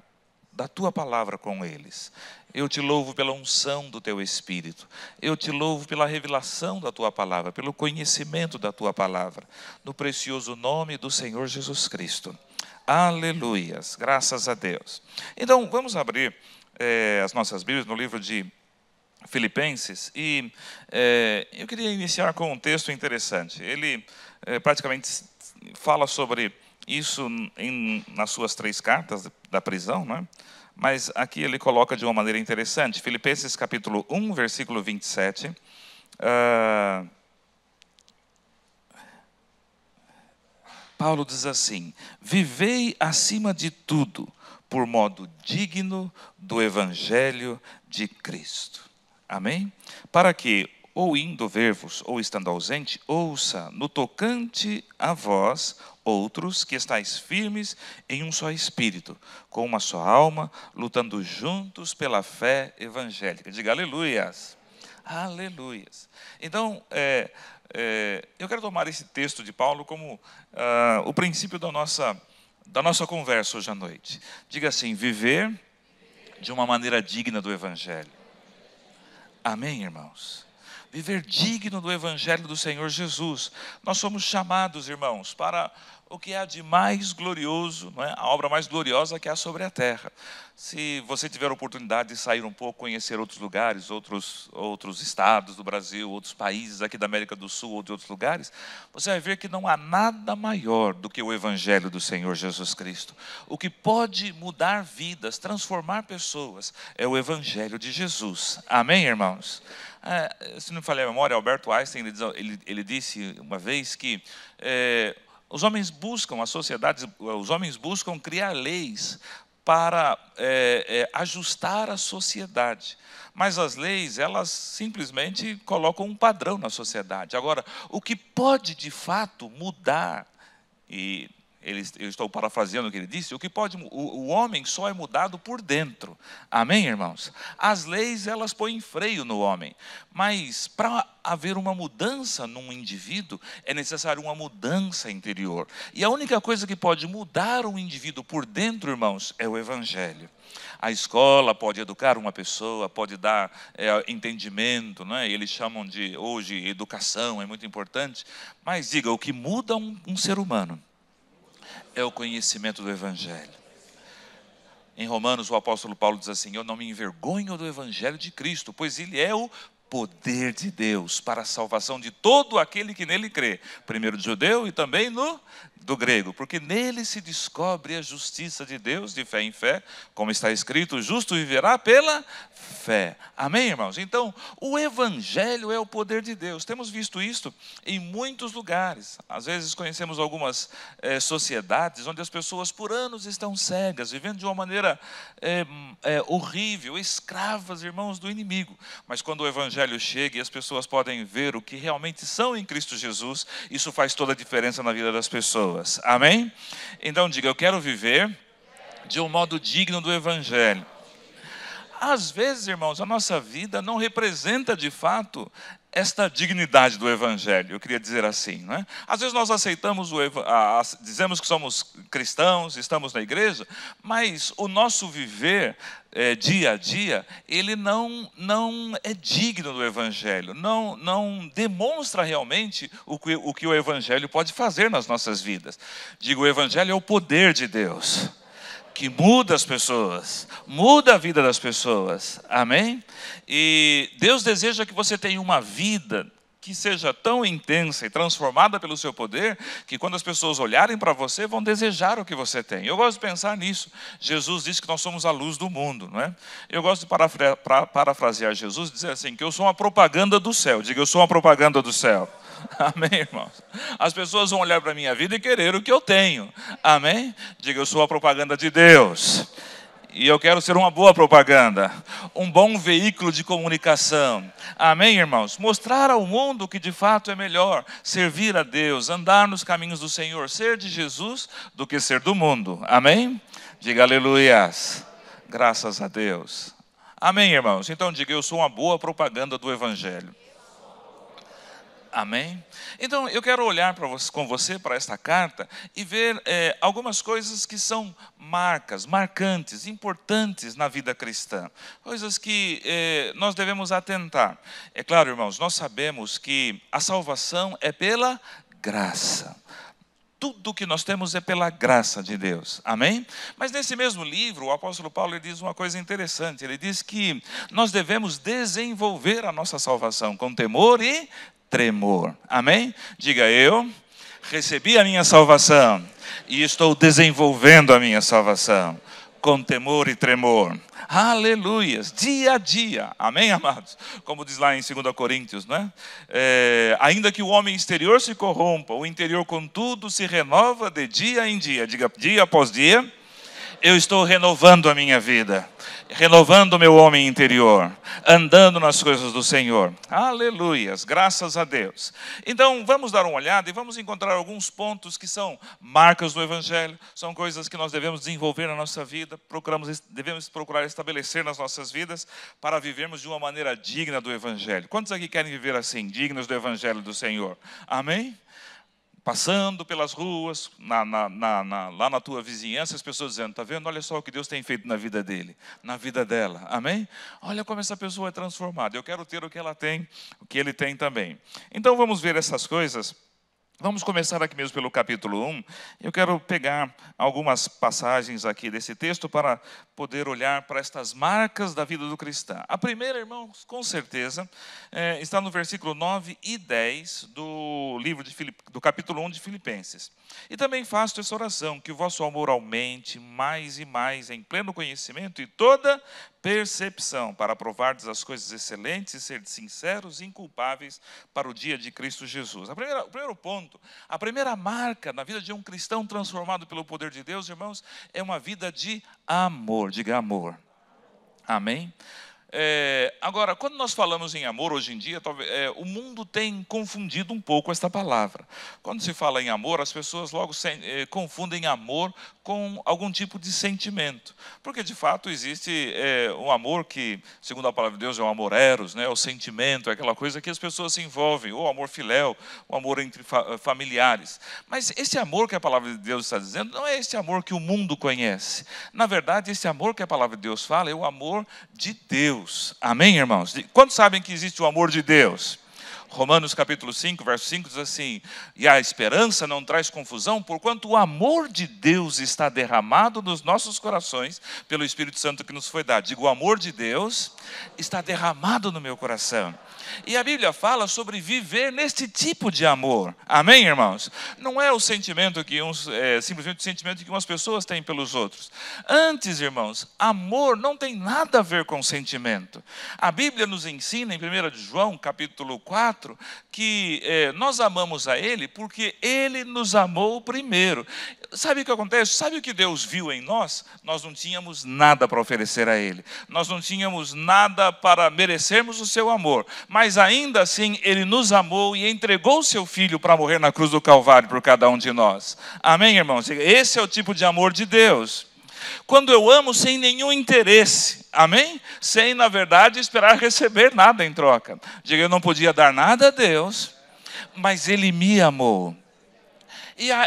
da Tua palavra com eles. Eu te louvo pela unção do Teu Espírito. Eu te louvo pela revelação da Tua palavra, pelo conhecimento da Tua palavra. No precioso nome do Senhor Jesus Cristo. Aleluias. Graças a Deus. Então, vamos abrir as nossas Bíblias no livro de Filipenses, e eu queria iniciar com um texto interessante. Ele praticamente fala sobre isso nas suas 3 cartas da prisão, né? Mas aqui ele coloca de uma maneira interessante. Filipenses capítulo 1, versículo 27. Paulo diz assim: vivei acima de tudo por modo digno do Evangelho de Cristo. Amém? Para que, ou indo ver-vos, ou estando ausente, ouça no tocante a vós, outros que estáis firmes em um só espírito, com uma só alma, lutando juntos pela fé evangélica. Diga aleluias. Aleluias. Então, eu quero tomar esse texto de Paulo como o princípio da nossa conversa hoje à noite. Diga assim: viver de uma maneira digna do Evangelho. Amém, irmãos? viver digno do Evangelho do Senhor Jesus. Nós somos chamados, irmãos, para o que há de mais glorioso, não é? A obra mais gloriosa que há sobre a terra. Se você tiver a oportunidade de sair um pouco, conhecer outros lugares, outros estados do Brasil, outros países aqui da América do Sul ou de outros lugares, você vai ver que não há nada maior do que o Evangelho do Senhor Jesus Cristo. O que pode mudar vidas, transformar pessoas, é o Evangelho de Jesus. Amém, irmãos? Se não me falei a memória, Albert Einstein, ele disse uma vez que os homens buscam, as sociedades, os homens buscam criar leis para ajustar a sociedade. Mas as leis, elas simplesmente colocam um padrão na sociedade. Agora, o que pode de fato mudar, e eu estou parafraseando o que ele disse, o homem só é mudado por dentro. Amém, irmãos? As leis, elas põem freio no homem. Mas para haver uma mudança num indivíduo, é necessário uma mudança interior. E a única coisa que pode mudar um indivíduo por dentro, irmãos, é o Evangelho. A escola pode educar uma pessoa, pode dar entendimento, né? Eles chamam de, hoje, educação, é muito importante. Mas diga, o que muda um ser humano é o conhecimento do Evangelho. Em Romanos, o apóstolo Paulo diz assim: eu não me envergonho do Evangelho de Cristo, pois ele é o poder de Deus para a salvação de todo aquele que nele crê, primeiro do judeu e também do grego, porque nele se descobre a justiça de Deus de fé em fé, como está escrito, o justo viverá pela fé. Amém, irmãos? Então, o Evangelho é o poder de Deus. Temos visto isso em muitos lugares. Às vezes conhecemos algumas sociedades onde as pessoas por anos estão cegas, vivendo de uma maneira horrível, escravas, irmãos, do inimigo. Mas quando o Evangelho chega e as pessoas podem ver o que realmente são em Cristo Jesus, isso faz toda a diferença na vida das pessoas. Amém? Então diga, eu quero viver de um modo digno do Evangelho. Às vezes, irmãos, a nossa vida não representa de fato esta dignidade do Evangelho, eu queria dizer assim, não é? Às vezes nós aceitamos, dizemos que somos cristãos, estamos na igreja, mas o nosso viver dia a dia, ele não é digno do Evangelho, não demonstra realmente o que o Evangelho pode fazer nas nossas vidas. Digo, o Evangelho é o poder de Deus, que muda as pessoas, muda a vida das pessoas, amém? E Deus deseja que você tenha uma vida que seja tão intensa e transformada pelo seu poder, que quando as pessoas olharem para você, vão desejar o que você tem. Eu gosto de pensar nisso. Jesus disse que nós somos a luz do mundo, não é? Eu gosto de parafrasear Jesus, dizer assim, que eu sou uma propaganda do céu. Diga, eu sou uma propaganda do céu. Amém, irmãos? As pessoas vão olhar para a minha vida e querer o que eu tenho. Amém? Diga, eu sou a propaganda de Deus. E eu quero ser uma boa propaganda, um bom veículo de comunicação. Amém, irmãos? Mostrar ao mundo que de fato é melhor servir a Deus, andar nos caminhos do Senhor, ser de Jesus do que ser do mundo. Amém? Diga aleluias. Graças a Deus. Amém, irmãos? Então diga, eu sou uma boa propaganda do Evangelho. Amém? Então, eu quero olhar com você para esta carta e ver algumas coisas que são marcantes, importantes na vida cristã. Coisas que nós devemos atentar. É claro, irmãos, nós sabemos que a salvação é pela graça. Tudo que nós temos é pela graça de Deus. Amém? Mas nesse mesmo livro, o apóstolo Paulo diz uma coisa interessante. Ele diz que nós devemos desenvolver a nossa salvação com temor e tremor. Amém? Diga, eu recebi a minha salvação e estou desenvolvendo a minha salvação com temor e tremor. Aleluias, dia a dia. Amém, amados? Como diz lá em 2 Coríntios, não é? Ainda que o homem exterior se corrompa, o interior, contudo, se renova de dia em dia. Diga, dia após dia, eu estou renovando a minha vida, renovando o meu homem interior, andando nas coisas do Senhor. Aleluias, graças a Deus. Então, vamos dar uma olhada e vamos encontrar alguns pontos que são marcas do Evangelho, são coisas que nós devemos desenvolver na nossa vida, devemos procurar estabelecer nas nossas vidas para vivermos de uma maneira digna do Evangelho. Quantos aqui querem viver assim, dignos do Evangelho do Senhor? Amém? passando pelas ruas, lá na tua vizinhança, as pessoas dizendo, está vendo? Olha só o que Deus tem feito na vida dele, na vida dela, amém? Olha como essa pessoa é transformada, eu quero ter o que ela tem, o que ele tem também. Então vamos ver essas coisas. Vamos começar aqui mesmo pelo capítulo 1. Eu quero pegar algumas passagens aqui desse texto para poder olhar para estas marcas da vida do cristão. A primeira, irmãos, com certeza, está no versículo 9 e 10 do livro do capítulo 1 de Filipenses. E também faço essa oração, que o vosso amor aumente mais e mais em pleno conhecimento e toda percepção, para provardes as coisas excelentes e ser sinceros e inculpáveis para o dia de Cristo Jesus. O primeiro ponto, a primeira marca na vida de um cristão transformado pelo poder de Deus, irmãos, é uma vida de amor. Diga amor. Amém? Agora, quando nós falamos em amor hoje em dia, o mundo tem confundido um pouco esta palavra. Quando se fala em amor, as pessoas logo confundem amor com algum tipo de sentimento. Porque, de fato, existe um amor que, segundo a palavra de Deus, é o amor eros, né? O sentimento, é aquela coisa que as pessoas se envolvem, ou amor filéu, o amor entre familiares. Mas esse amor que a palavra de Deus está dizendo, não é esse amor que o mundo conhece. Na verdade, esse amor que a palavra de Deus fala é o amor de Deus. Amém, irmãos? Quantos sabem que existe o amor de Deus? Romanos capítulo 5, verso 5 diz assim, e a esperança não traz confusão, porquanto o amor de Deus está derramado nos nossos corações, pelo Espírito Santo que nos foi dado. Digo, o amor de Deus está derramado no meu coração. E a Bíblia fala sobre viver neste tipo de amor. Amém, irmãos? Não é o sentimento que simplesmente o sentimento que umas pessoas têm pelos outros. Antes, irmãos, amor não tem nada a ver com sentimento. A Bíblia nos ensina, em 1 de João, capítulo 4, que nós amamos a Ele porque Ele nos amou primeiro. Sabe o que acontece? Sabe o que Deus viu em nós? Nós não tínhamos nada para oferecer a Ele. Nós não tínhamos nada para merecermos o seu amor. Mas ainda assim, Ele nos amou e entregou o seu Filho para morrer na cruz do Calvário por cada um de nós. Amém, irmãos? Esse é o tipo de amor de Deus. Quando eu amo sem nenhum interesse, amém? Sem, na verdade, esperar receber nada em troca. Diga, eu não podia dar nada a Deus, mas Ele me amou.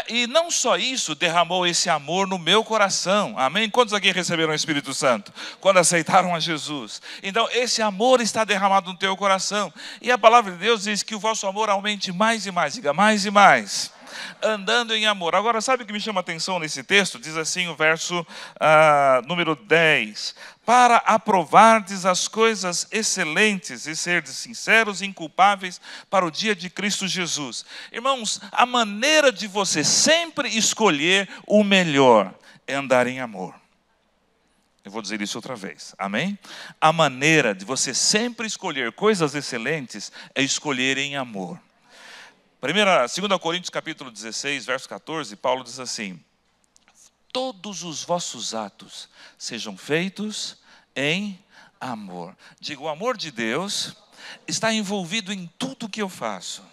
E não só isso, derramou esse amor no meu coração, amém? Quantos aqui receberam o Espírito Santo? Quando aceitaram a Jesus. Então, esse amor está derramado no teu coração. E a palavra de Deus diz que o vosso amor aumente mais e mais, diga mais e mais. Andando em amor. Agora, sabe o que me chama a atenção nesse texto? Diz assim o verso número 10. Para aprovardes as coisas excelentes e serdes sinceros e inculpáveis para o dia de Cristo Jesus. Irmãos, a maneira de você sempre escolher o melhor é andar em amor. Eu vou dizer isso outra vez, amém? A maneira de você sempre escolher coisas excelentes é escolher em amor. 2 Coríntios capítulo 16, verso 14, Paulo diz assim, todos os vossos atos sejam feitos em amor. Digo, o amor de Deus está envolvido em tudo que eu faço.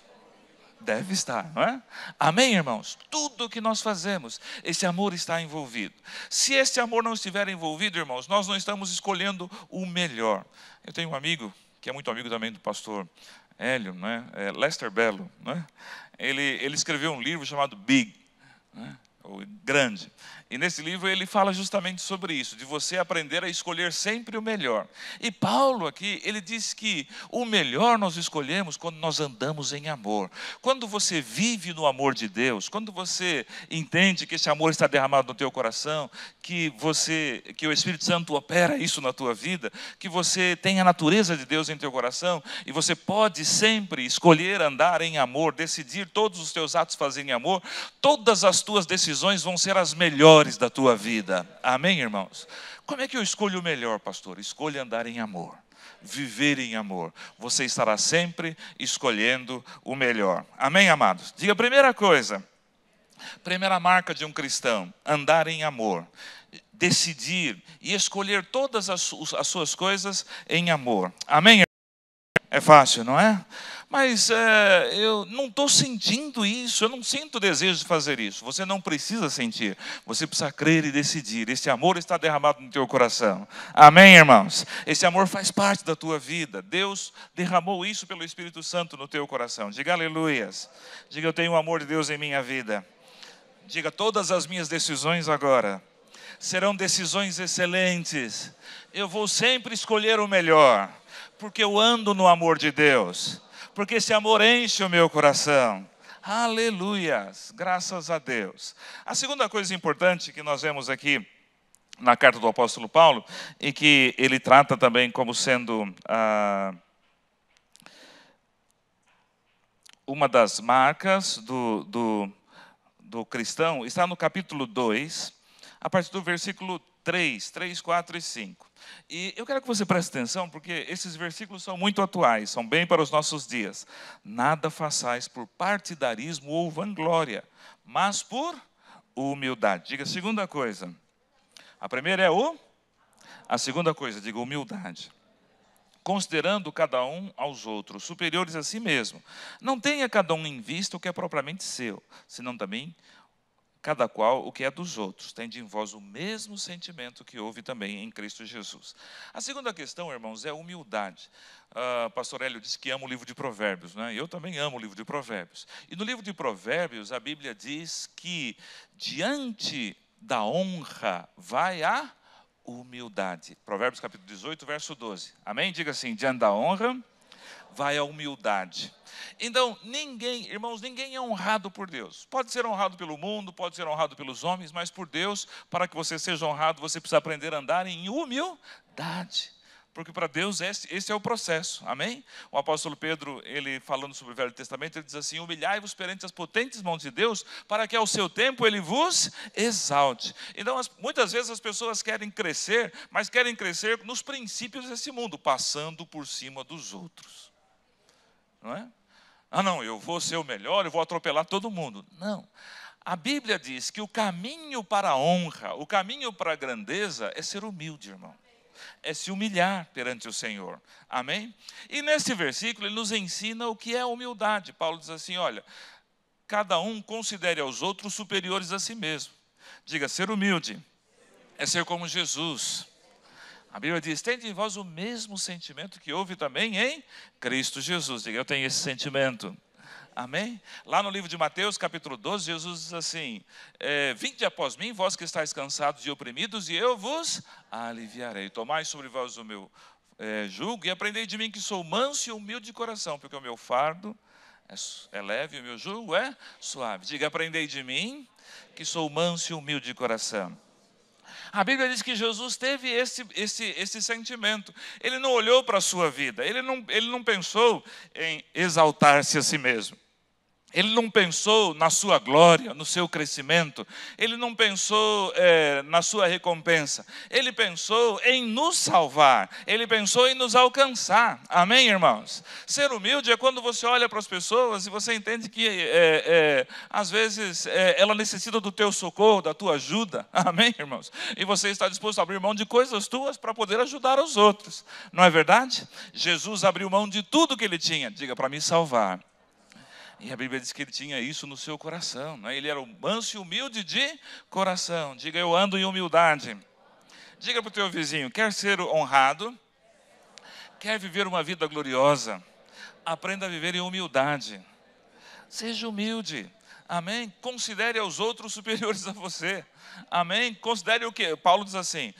Deve estar, não é? Amém, irmãos? Tudo que nós fazemos, esse amor está envolvido. Se esse amor não estiver envolvido, irmãos, nós não estamos escolhendo o melhor. Eu tenho um amigo, que é muito amigo também do pastor Hélio, né? Lester Bello, né? Ele escreveu um livro chamado Big, né? O grande. E nesse livro ele fala justamente sobre isso, de você aprender a escolher sempre o melhor. E Paulo aqui, ele diz que o melhor nós escolhemos quando nós andamos em amor. Quando você vive no amor de Deus, quando você entende que esse amor está derramado no teu coração, que o Espírito Santo opera isso na tua vida, que você tem a natureza de Deus em teu coração, e você pode sempre escolher andar em amor, decidir todos os teus atos fazerem amor, todas as tuas decisões vão ser as melhores da tua vida. Amém, irmãos? Como é que eu escolho o melhor, pastor? Escolha andar em amor, viver em amor. Você estará sempre escolhendo o melhor. Amém, amados? Diga a primeira coisa, primeira marca de um cristão, andar em amor. Decidir e escolher todas as suas coisas em amor. Amém? É fácil, não é? mas eu não estou sentindo isso, eu não sinto desejo de fazer isso. Você não precisa sentir, você precisa crer e decidir. Esse amor está derramado no teu coração. Amém, irmãos? Esse amor faz parte da tua vida. Deus derramou isso pelo Espírito Santo no teu coração. Diga aleluias. Diga, eu tenho o amor de Deus em minha vida. Diga, todas as minhas decisões agora serão decisões excelentes. Eu vou sempre escolher o melhor, porque eu ando no amor de Deus, porque esse amor enche o meu coração. Aleluias, graças a Deus. A segunda coisa importante que nós vemos aqui na carta do apóstolo Paulo, e que ele trata também como sendo uma das marcas do cristão, está no capítulo 2, a partir do versículo 3, 4 e 5. E eu quero que você preste atenção, porque esses versículos são muito atuais, são bem para os nossos dias. Nada façais por partidarismo ou vanglória, mas por humildade. Diga a segunda coisa. A primeira é a segunda coisa, diga humildade. Considerando cada um aos outros, superiores a si mesmo. Não tenha cada um em vista o que é propriamente seu, senão também cada qual o que é dos outros. Tende em vós o mesmo sentimento que houve também em Cristo Jesus. A segunda questão, irmãos, é a humildade. Pastor Hélio disse que ama o livro de Provérbios, né? Eu também amo o livro de Provérbios. E no livro de Provérbios, a Bíblia diz que diante da honra vai a humildade. Provérbios capítulo 18, verso 12. Amém? Diga assim, diante da honra vai a humildade. Então, irmãos, ninguém é honrado por Deus. Pode ser honrado pelo mundo, pode ser honrado pelos homens, mas por Deus, para que você seja honrado, você precisa aprender a andar em humildade. Porque para Deus esse é o processo, amém? O apóstolo Pedro, ele falando sobre o Velho Testamento, ele diz assim, humilhai-vos perante as potentes mãos de Deus, para que ao seu tempo ele vos exalte. Então, muitas vezes as pessoas querem crescer, mas querem crescer nos princípios desse mundo, passando por cima dos outros. Não é? Não, eu vou ser o melhor, eu vou atropelar todo mundo. Não. A Bíblia diz que o caminho para a honra, o caminho para a grandeza é ser humilde, irmão. É se humilhar perante o Senhor. Amém? E nesse versículo ele nos ensina o que é humildade. Paulo diz assim, olha, cada um considere aos outros superiores a si mesmo. Diga, ser humilde é ser como Jesus. A Bíblia diz, tende em vós o mesmo sentimento que houve também em Cristo Jesus. Diga, eu tenho esse sentimento. Amém? Lá no livro de Mateus, capítulo 12, Jesus diz assim, vinde após mim, vós que estáis cansados e oprimidos, e eu vos aliviarei. Tomai sobre vós o meu jugo, e aprendei de mim que sou manso e humilde de coração, porque o meu fardo é leve e o meu jugo é suave. Diga, aprendei de mim que sou manso e humilde de coração. A Bíblia diz que Jesus teve esse sentimento. Ele não olhou para a sua vida, ele não pensou em exaltar-se a si mesmo. Ele não pensou na sua glória, no seu crescimento. Ele não pensou na sua recompensa. Ele pensou em nos salvar. Ele pensou em nos alcançar. Amém, irmãos? Ser humilde é quando você olha para as pessoas e você entende que, às vezes, ela necessita do teu socorro, da tua ajuda. Amém, irmãos? E você está disposto a abrir mão de coisas tuas para poder ajudar os outros. Não é verdade? Jesus abriu mão de tudo que ele tinha. Diga, para me salvar. E a Bíblia diz que ele tinha isso no seu coração, né? Ele era o manso e humilde de coração. Diga, eu ando em humildade. Diga para o teu vizinho, quer ser honrado? Quer viver uma vida gloriosa? Aprenda a viver em humildade. Seja humilde. Amém? Considere aos outros superiores a você. Amém? Considere o que? Paulo diz assim,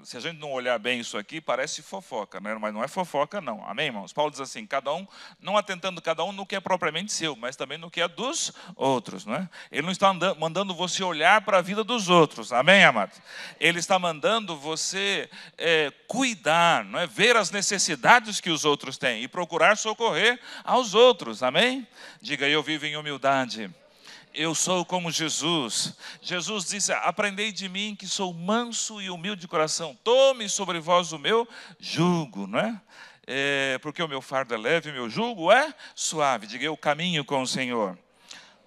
se a gente não olhar bem isso aqui, parece fofoca, né? Mas não é fofoca não. Amém, irmãos? Paulo diz assim, cada um, não atentando cada um no que é propriamente seu, mas também no que é dos outros, não é? Ele não está mandando você olhar para a vida dos outros. Amém, amado? Ele está mandando você cuidar, não é? Ver as necessidades que os outros têm e procurar socorrer aos outros. Amém? Diga, eu vivo em humildade. Eu sou como Jesus. Jesus disse, aprendei de mim que sou manso e humilde de coração. Tome sobre vós o meu jugo, não é? Porque o meu fardo é leve e o meu jugo é suave. Diga, eu caminho com o Senhor.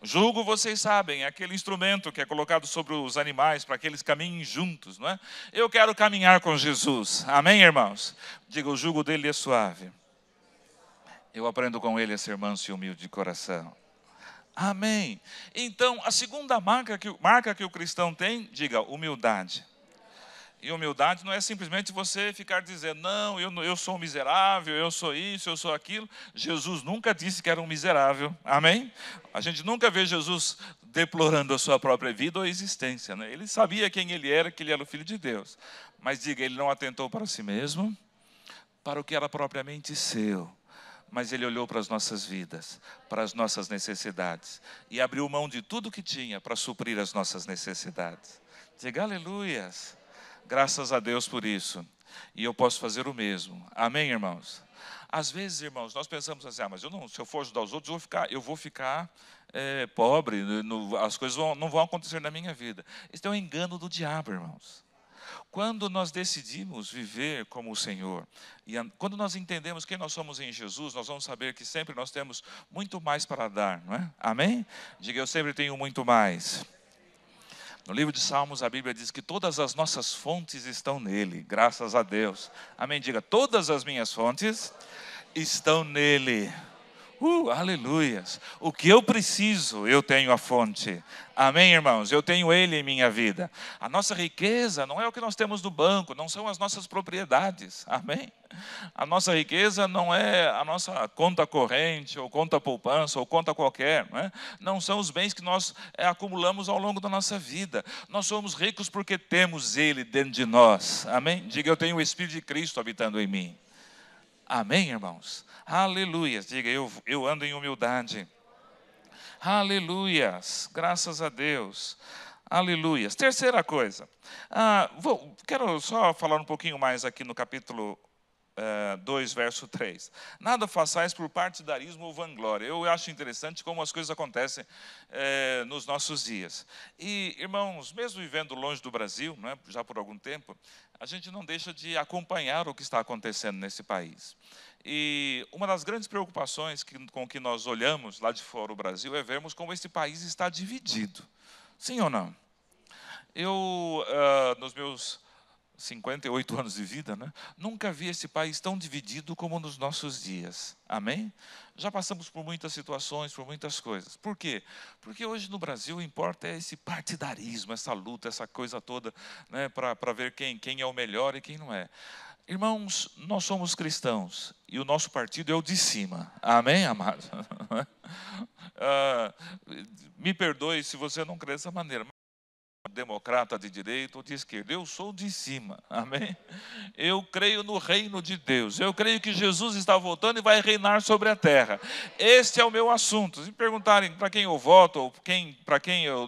Jugo, vocês sabem, é aquele instrumento que é colocado sobre os animais para que eles caminhem juntos, não é? Eu quero caminhar com Jesus. Amém, irmãos? Diga, o jugo dele é suave. Eu aprendo com ele a ser manso e humilde de coração. Amém. Então, a segunda marca que o cristão tem, diga, humildade. E humildade não é simplesmente você ficar dizendo, não, eu sou um miserável, eu sou isso, eu sou aquilo. Jesus nunca disse que era um miserável. Amém? A gente nunca vê Jesus deplorando a sua própria vida ou existência, né? Ele sabia quem ele era, que ele era o Filho de Deus. Mas diga, ele não atentou para si mesmo, para o que era propriamente seu. Mas ele olhou para as nossas vidas, para as nossas necessidades. E abriu mão de tudo que tinha para suprir as nossas necessidades. Diga aleluias. Graças a Deus por isso. E eu posso fazer o mesmo. Amém, irmãos? Às vezes, irmãos, nós pensamos assim, mas se eu for ajudar os outros, eu vou ficar pobre. As coisas não vão acontecer na minha vida. Isso é um engano do diabo, irmãos. Quando nós decidimos viver como o Senhor, e quando nós entendemos quem nós somos em Jesus, nós vamos saber que sempre nós temos muito mais para dar, não é? Amém? Diga, eu sempre tenho muito mais. No livro de Salmos, a Bíblia diz que todas as nossas fontes estão nele, graças a Deus. Amém? Diga, todas as minhas fontes estão nele. Aleluias. O que eu preciso, eu tenho a fonte. Amém, irmãos? Eu tenho ele em minha vida. A nossa riqueza não é o que nós temos no banco, não são as nossas propriedades. Amém? A nossa riqueza não é a nossa conta corrente, ou conta poupança, ou conta qualquer. Não são os bens que nós acumulamos ao longo da nossa vida. Nós somos ricos porque temos ele dentro de nós. Amém? Diga, eu tenho o Espírito de Cristo habitando em mim. Amém, irmãos? Aleluias. Diga, eu ando em humildade. Aleluias. Graças a Deus. Aleluias. Terceira coisa. Quero só falar um pouquinho mais aqui no capítulo 2, verso 3. Nada façais por partidarismo ou vanglória. Eu acho interessante como as coisas acontecem nos nossos dias. E, irmãos, mesmo vivendo longe do Brasil, já por algum tempo, a gente não deixa de acompanhar o que está acontecendo nesse país. E uma das grandes preocupações com que nós olhamos lá de fora o Brasil é vermos como esse país está dividido. Sim ou não? Eu, nos meus 58 anos de vida, nunca vi esse país tão dividido como nos nossos dias. Amém? Já passamos por muitas situações, por muitas coisas. Por quê? Porque hoje no Brasil o que importa é esse partidarismo, essa luta, essa coisa toda, para ver quem é o melhor e quem não é. Irmãos, nós somos cristãos e o nosso partido é o de cima. Amém, amados? Me perdoe se você não crê dessa maneira. Democrata de direita ou de esquerda, eu sou de cima, amém? Eu creio no reino de Deus, eu creio que Jesus está voltando e vai reinar sobre a terra. Este é o meu assunto. Se me perguntarem para quem eu voto ou para quem eu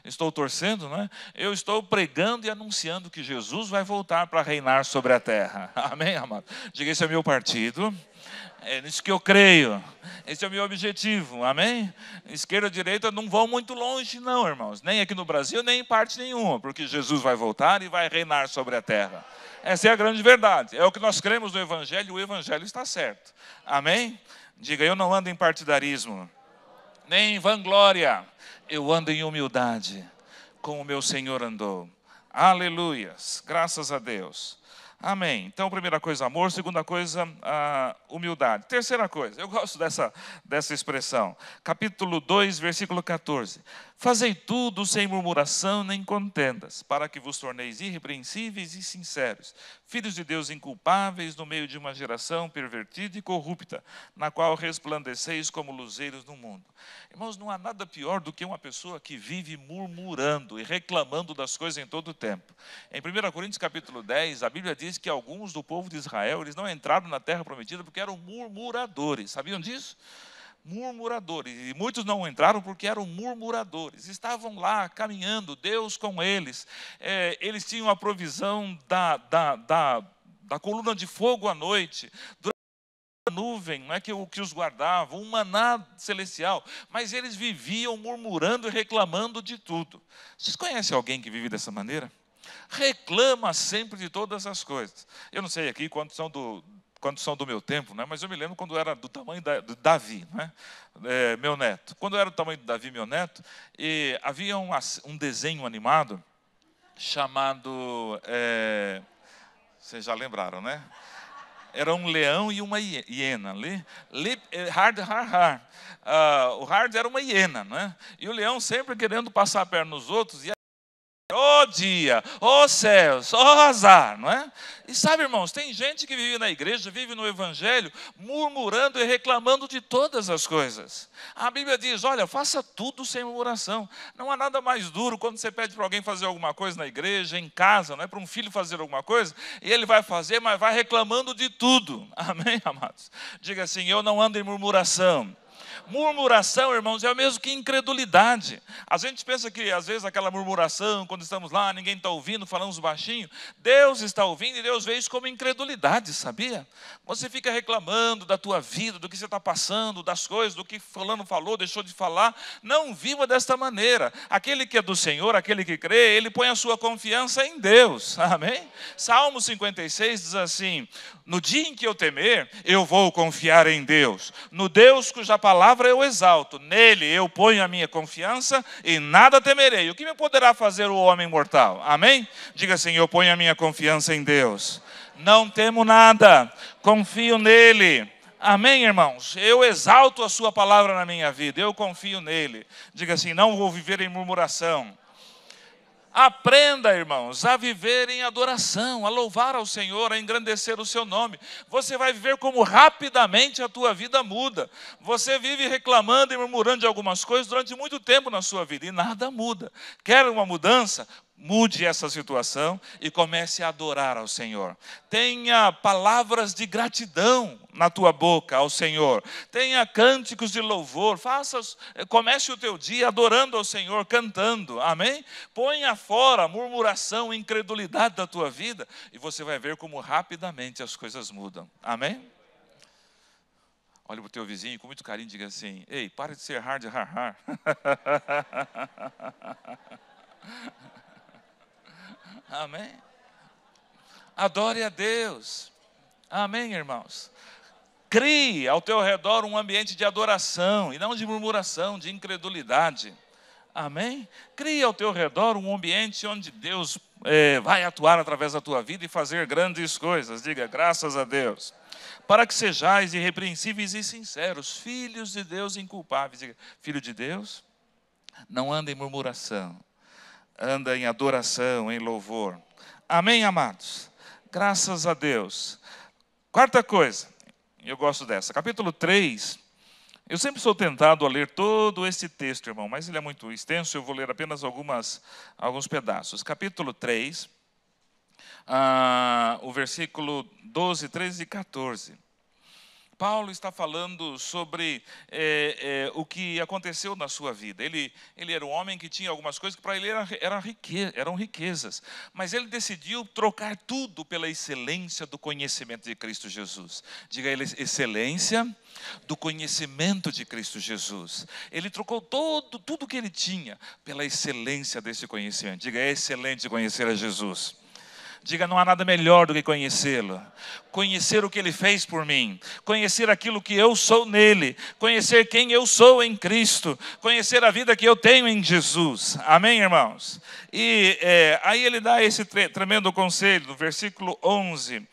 estou torcendo, eu estou pregando e anunciando que Jesus vai voltar para reinar sobre a terra, amém, amado? Diga, esse é o meu partido. É nisso que eu creio. Esse é o meu objetivo, amém? Esquerda e direita não vão muito longe não, irmãos. Nem aqui no Brasil, nem em parte nenhuma. Porque Jesus vai voltar e vai reinar sobre a terra. Essa é a grande verdade. É o que nós cremos no Evangelho e o Evangelho está certo. Amém? Diga, eu não ando em partidarismo, nem em vanglória. Eu ando em humildade, como o meu Senhor andou. Aleluias. Graças a Deus. Amém. Então, primeira coisa, amor. Segunda coisa, humildade. Terceira coisa, eu gosto dessa expressão. Capítulo 2, versículo 14. Fazei tudo sem murmuração nem contendas, para que vos torneis irrepreensíveis e sinceros, filhos de Deus inculpáveis no meio de uma geração pervertida e corrupta, na qual resplandeceis como luzeiros no mundo. Irmãos, não há nada pior do que uma pessoa que vive murmurando e reclamando das coisas em todo o tempo. Em 1 Coríntios capítulo 10, a Bíblia diz que alguns do povo de Israel, eles não entraram na terra prometida porque eram murmuradores. Sabiam disso? Murmuradores, e muitos não entraram porque eram murmuradores, estavam lá caminhando, Deus com eles, eles tinham a provisão da coluna de fogo à noite, durante a nuvem que os guardava, um maná celestial, mas eles viviam murmurando e reclamando de tudo. Vocês conhecem alguém que vive dessa maneira? Reclama sempre de todas as coisas. Eu não sei aqui quantos são do meu tempo, mas eu me lembro quando era do tamanho do Davi, meu neto. Quando era do tamanho do Davi, meu neto, havia um desenho animado chamado... vocês já lembraram, Era um leão e uma hiena. Hard, hard, hard. O hard era uma hiena, né? E o leão sempre querendo passar a perna nos outros. E ó dia, ó céus, ó azar, não é? E sabe, irmãos, tem gente que vive na igreja, vive no evangelho, murmurando e reclamando de todas as coisas. A Bíblia diz, olha, faça tudo sem murmuração. Não há nada mais duro quando você pede para alguém fazer alguma coisa na igreja, em casa, não é? Para um filho fazer alguma coisa, e ele vai fazer, mas vai reclamando de tudo. Amém, amados? Diga assim, eu não ando em murmuração. Murmuração, irmãos, é o mesmo que incredulidade. A gente pensa que, às vezes, aquela murmuração, quando estamos lá, ninguém está ouvindo, falamos baixinho. Deus está ouvindo e Deus vê isso como incredulidade, sabia? Você fica reclamando da tua vida, do que você está passando, das coisas, do que fulano falou, deixou de falar. Não viva desta maneira. Aquele que é do Senhor, aquele que crê, ele põe a sua confiança em Deus. Amém? Salmo 56 diz assim, no dia em que eu temer, eu vou confiar em Deus. No Deus cuja palavra eu exalto, nele eu ponho a minha confiança e nada temerei. O que me poderá fazer o homem mortal? Amém? Diga assim, eu ponho a minha confiança em Deus. Não temo nada, confio nele. Amém, irmãos? Eu exalto a sua palavra na minha vida, eu confio nele. Diga assim, não vou viver em murmuração. Aprenda, irmãos, a viver em adoração, a louvar ao Senhor, a engrandecer o seu nome. Você vai viver como rapidamente a tua vida muda. Você vive reclamando e murmurando de algumas coisas durante muito tempo na sua vida e nada muda. Quer uma mudança? Mude essa situação e comece a adorar ao Senhor. Tenha palavras de gratidão na tua boca ao Senhor. Tenha cânticos de louvor. Comece o teu dia adorando ao Senhor, cantando. Amém? Ponha fora a murmuração, a incredulidade da tua vida e você vai ver como rapidamente as coisas mudam. Amém? Olha para o teu vizinho com muito carinho e diga assim, ei, pare de ser hard, hard, hard. Amém? Adore a Deus. Amém, irmãos? Crie ao teu redor um ambiente de adoração e não de murmuração, de incredulidade. Amém? Crie ao teu redor um ambiente onde Deus vai atuar através da tua vida e fazer grandes coisas. Diga, graças a Deus. Para que sejais irrepreensíveis e sinceros, filhos de Deus inculpáveis. Diga, filho de Deus, não anda em murmuração. Anda em adoração, em louvor. Amém, amados? Graças a Deus. Quarta coisa, eu gosto dessa. Capítulo 3. Eu sempre sou tentado a ler todo esse texto, irmão, mas ele é muito extenso, eu vou ler apenas alguns pedaços. Capítulo 3, o versículo 12, 13 e 14. Paulo está falando sobre o que aconteceu na sua vida. Ele era um homem que tinha algumas coisas que para ele eram riquezas. Mas ele decidiu trocar tudo pela excelência do conhecimento de Cristo Jesus. Diga a ele, excelência do conhecimento de Cristo Jesus. Ele trocou tudo que ele tinha pela excelência desse conhecimento. Diga, é excelente conhecer a Jesus. Diga, não há nada melhor do que conhecê-lo. Conhecer o que Ele fez por mim. Conhecer aquilo que eu sou nele. Conhecer quem eu sou em Cristo. Conhecer a vida que eu tenho em Jesus. Amém, irmãos? E aí ele dá esse tremendo conselho, no versículo 11.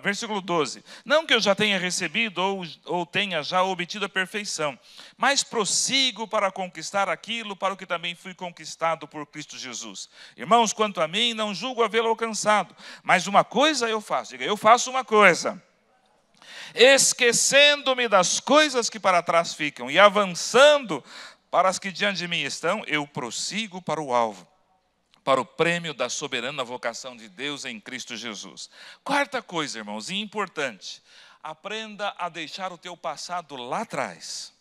Versículo 12. Não que eu já tenha recebido ou tenha já obtido a perfeição, mas prossigo para conquistar aquilo para o que também fui conquistado por Cristo Jesus. Irmãos, quanto a mim, não julgo havê-lo alcançado, mas uma coisa eu faço. Diga, eu faço uma coisa. Esquecendo-me das coisas que para trás ficam e avançando para as que diante de mim estão, eu prossigo para o alvo, para o prêmio da soberana vocação de Deus em Cristo Jesus. Quarta coisa, irmãos, e importante, aprenda a deixar o teu passado lá atrás.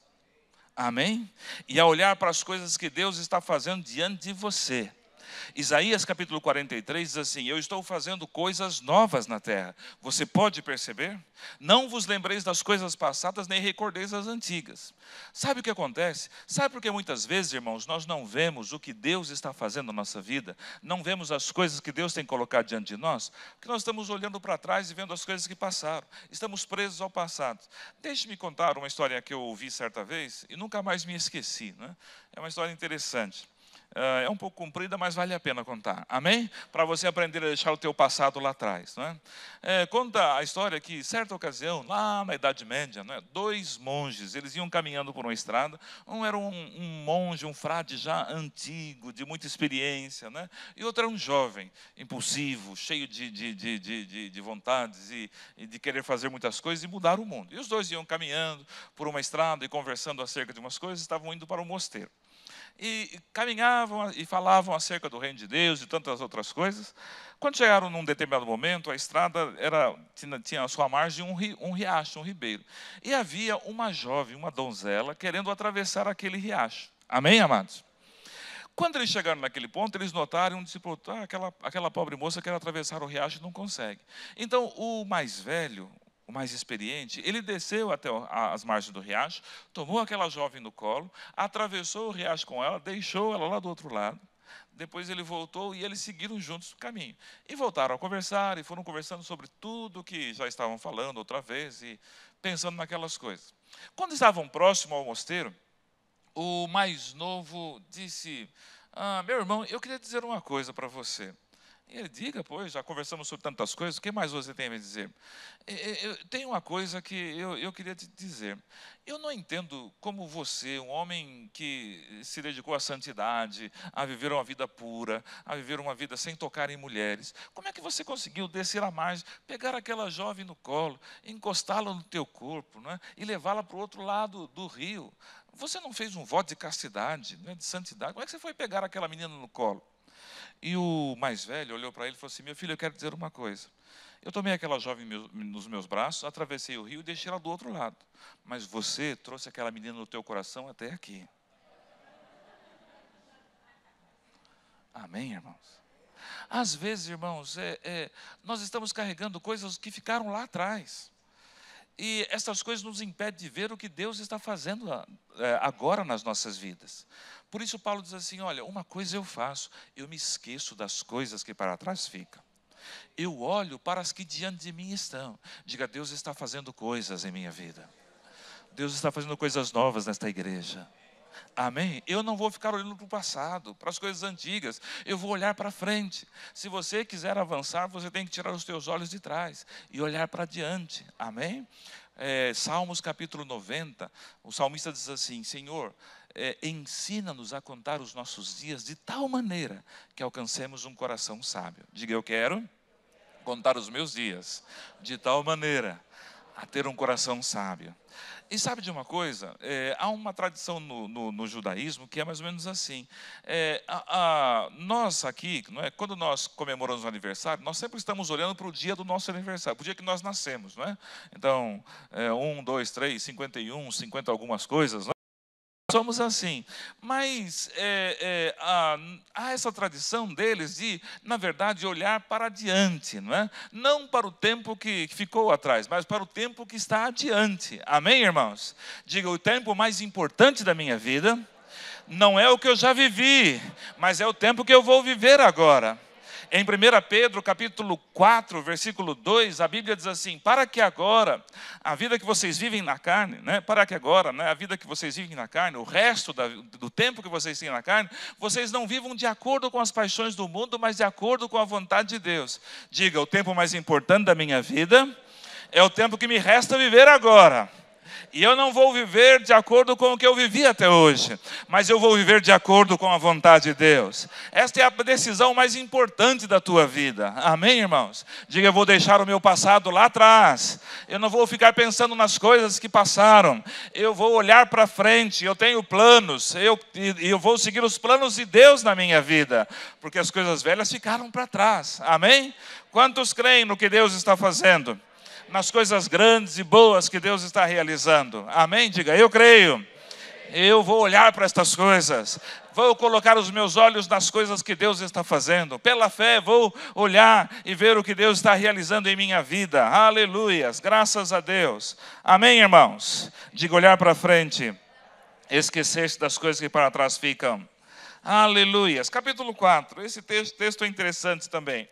Amém? E a olhar para as coisas que Deus está fazendo diante de você. Isaías capítulo 43 diz assim, eu estou fazendo coisas novas na terra. Você pode perceber? Não vos lembreis das coisas passadas, nem recordeis as antigas. Sabe o que acontece? Sabe por que muitas vezes, irmãos, nós não vemos o que Deus está fazendo na nossa vida? Não vemos as coisas que Deus tem colocado diante de nós? Porque nós estamos olhando para trás e vendo as coisas que passaram. Estamos presos ao passado. Deixe-me contar uma história que eu ouvi certa vez e nunca mais me esqueci, né? É uma história interessante. É um pouco comprida, mas vale a pena contar. Amém? Para você aprender a deixar o teu passado lá atrás. Não é? Conta a história que, certa ocasião, lá na Idade Média, né, 2 monges, eles iam caminhando por uma estrada. Um era um monge, um frade já antigo, de muita experiência, né? E outro era um jovem, impulsivo, cheio de vontades e de querer fazer muitas coisas e mudar o mundo. E os dois iam caminhando por uma estrada e conversando acerca de umas coisas, estavam indo para o mosteiro. E caminhavam e falavam acerca do reino de Deus e tantas outras coisas. Quando chegaram num determinado momento, a estrada tinha à sua margem um riacho, um ribeiro. E havia uma jovem, uma donzela, querendo atravessar aquele riacho. Amém, amados? Quando eles chegaram naquele ponto, eles notaram um discípulo, aquela pobre moça quer atravessar o riacho e não consegue. Então, o mais velho, o mais experiente, ele desceu até as margens do riacho, tomou aquela jovem no colo, atravessou o riacho com ela, deixou ela lá do outro lado. Depois ele voltou e eles seguiram juntos o caminho. E voltaram a conversar, e foram conversando sobre tudo que já estavam falando outra vez, e pensando naquelas coisas. Quando estavam próximos ao mosteiro, o mais novo disse, meu irmão, eu queria dizer uma coisa para você. E ele, diga, pois, já conversamos sobre tantas coisas, o que mais você tem a me dizer? Tem uma coisa que eu queria te dizer. Eu não entendo como você, um homem que se dedicou à santidade, a viver uma vida pura, a viver uma vida sem tocar em mulheres, como é que você conseguiu descer a margem, pegar aquela jovem no colo, encostá-la no teu corpo, não é? E levá-la para o outro lado do rio? Você não fez um voto de castidade, não é? De santidade? Como é que você foi pegar aquela menina no colo? E o mais velho olhou para ele e falou assim, meu filho, eu quero dizer uma coisa. Eu tomei aquela jovem nos meus braços, atravessei o rio e deixei ela do outro lado. Mas você trouxe aquela menina no teu coração até aqui. Amém, irmãos? Às vezes, irmãos, nós estamos carregando coisas que ficaram lá atrás. E essas coisas nos impedem de ver o que Deus está fazendo agora nas nossas vidas. Por isso Paulo diz assim, olha, uma coisa eu faço, eu me esqueço das coisas que para trás ficam. Eu olho para as que diante de mim estão. Diga, Deus está fazendo coisas em minha vida. Deus está fazendo coisas novas nesta igreja. Amém? Eu não vou ficar olhando para o passado, para as coisas antigas. Eu vou olhar para frente. Se você quiser avançar, você tem que tirar os teus olhos de trás e olhar para diante. Amém? Salmos capítulo 90, o salmista diz assim, Senhor, ensina-nos a contar os nossos dias de tal maneira que alcancemos um coração sábio. Diga, eu quero contar os meus dias de tal maneira a ter um coração sábio. E sabe de uma coisa? Há uma tradição no judaísmo que é mais ou menos assim. Nós aqui, não é? Quando nós comemoramos o aniversário, nós sempre estamos olhando para o dia do nosso aniversário, para o dia que nós nascemos. Não é? Então, 1, 2, 3, 51, 50 algumas coisas, não é? Somos assim, mas há essa tradição deles de, na verdade, olhar para adiante, não é? Não para o tempo que ficou atrás, mas para o tempo que está adiante. Amém, irmãos? Diga, o tempo mais importante da minha vida não é o que eu já vivi, mas é o tempo que eu vou viver agora. Em 1 Pedro, capítulo 4, versículo 2, a Bíblia diz assim, para que agora, a vida que vocês vivem na carne, né, para que agora, né, a vida que vocês vivem na carne, o resto do tempo que vocês têm na carne, vocês não vivam de acordo com as paixões do mundo, mas de acordo com a vontade de Deus. Diga, o tempo mais importante da minha vida é o tempo que me resta viver agora. E eu não vou viver de acordo com o que eu vivi até hoje, mas eu vou viver de acordo com a vontade de Deus. Esta é a decisão mais importante da tua vida. Amém, irmãos? Diga, eu vou deixar o meu passado lá atrás. Eu não vou ficar pensando nas coisas que passaram. Eu vou olhar para frente. Eu tenho planos. Eu vou seguir os planos de Deus na minha vida, porque as coisas velhas ficaram para trás. Amém? Quantos creem no que Deus está fazendo? Nas coisas grandes e boas que Deus está realizando. Amém? Diga, eu creio. Eu vou olhar para estas coisas. Vou colocar os meus olhos nas coisas que Deus está fazendo. Pela fé, vou olhar e ver o que Deus está realizando em minha vida. Aleluias, graças a Deus. Amém, irmãos? Diga, olhar para frente. Esquecer-se das coisas que para trás ficam. Aleluias. Capítulo 4. Esse texto é interessante também.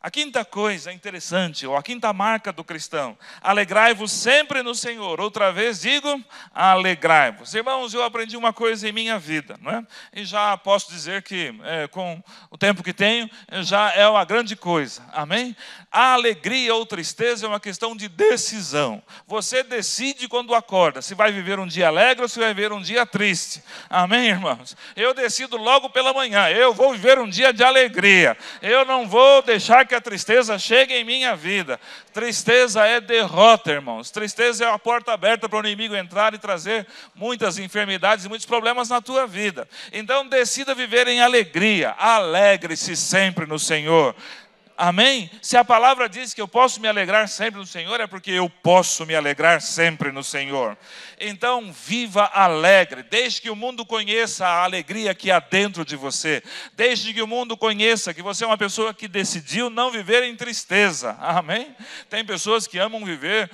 A quinta coisa interessante, ou a quinta marca do cristão: alegrai-vos sempre no Senhor. Outra vez digo, alegrai-vos. Irmãos, eu aprendi uma coisa em minha vida, não é? E já posso dizer que, com o tempo que tenho, já é uma grande coisa. Amém? A alegria ou tristeza é uma questão de decisão. Você decide quando acorda, se vai viver um dia alegre ou se vai viver um dia triste. Amém, irmãos? Eu decido logo pela manhã, eu vou viver um dia de alegria. Eu não vou deixar que a tristeza chegue em minha vida. Tristeza é derrota, irmãos. Tristeza é a porta aberta para o inimigo entrar e trazer muitas enfermidades e muitos problemas na tua vida. Então decida viver em alegria. Alegre-se sempre no Senhor. Amém? Se a palavra diz que eu posso me alegrar sempre no Senhor, é porque eu posso me alegrar sempre no Senhor. Então, viva alegre. Desde que o mundo conheça a alegria que há dentro de você. Desde que o mundo conheça que você é uma pessoa que decidiu não viver em tristeza. Amém? Tem pessoas que amam viver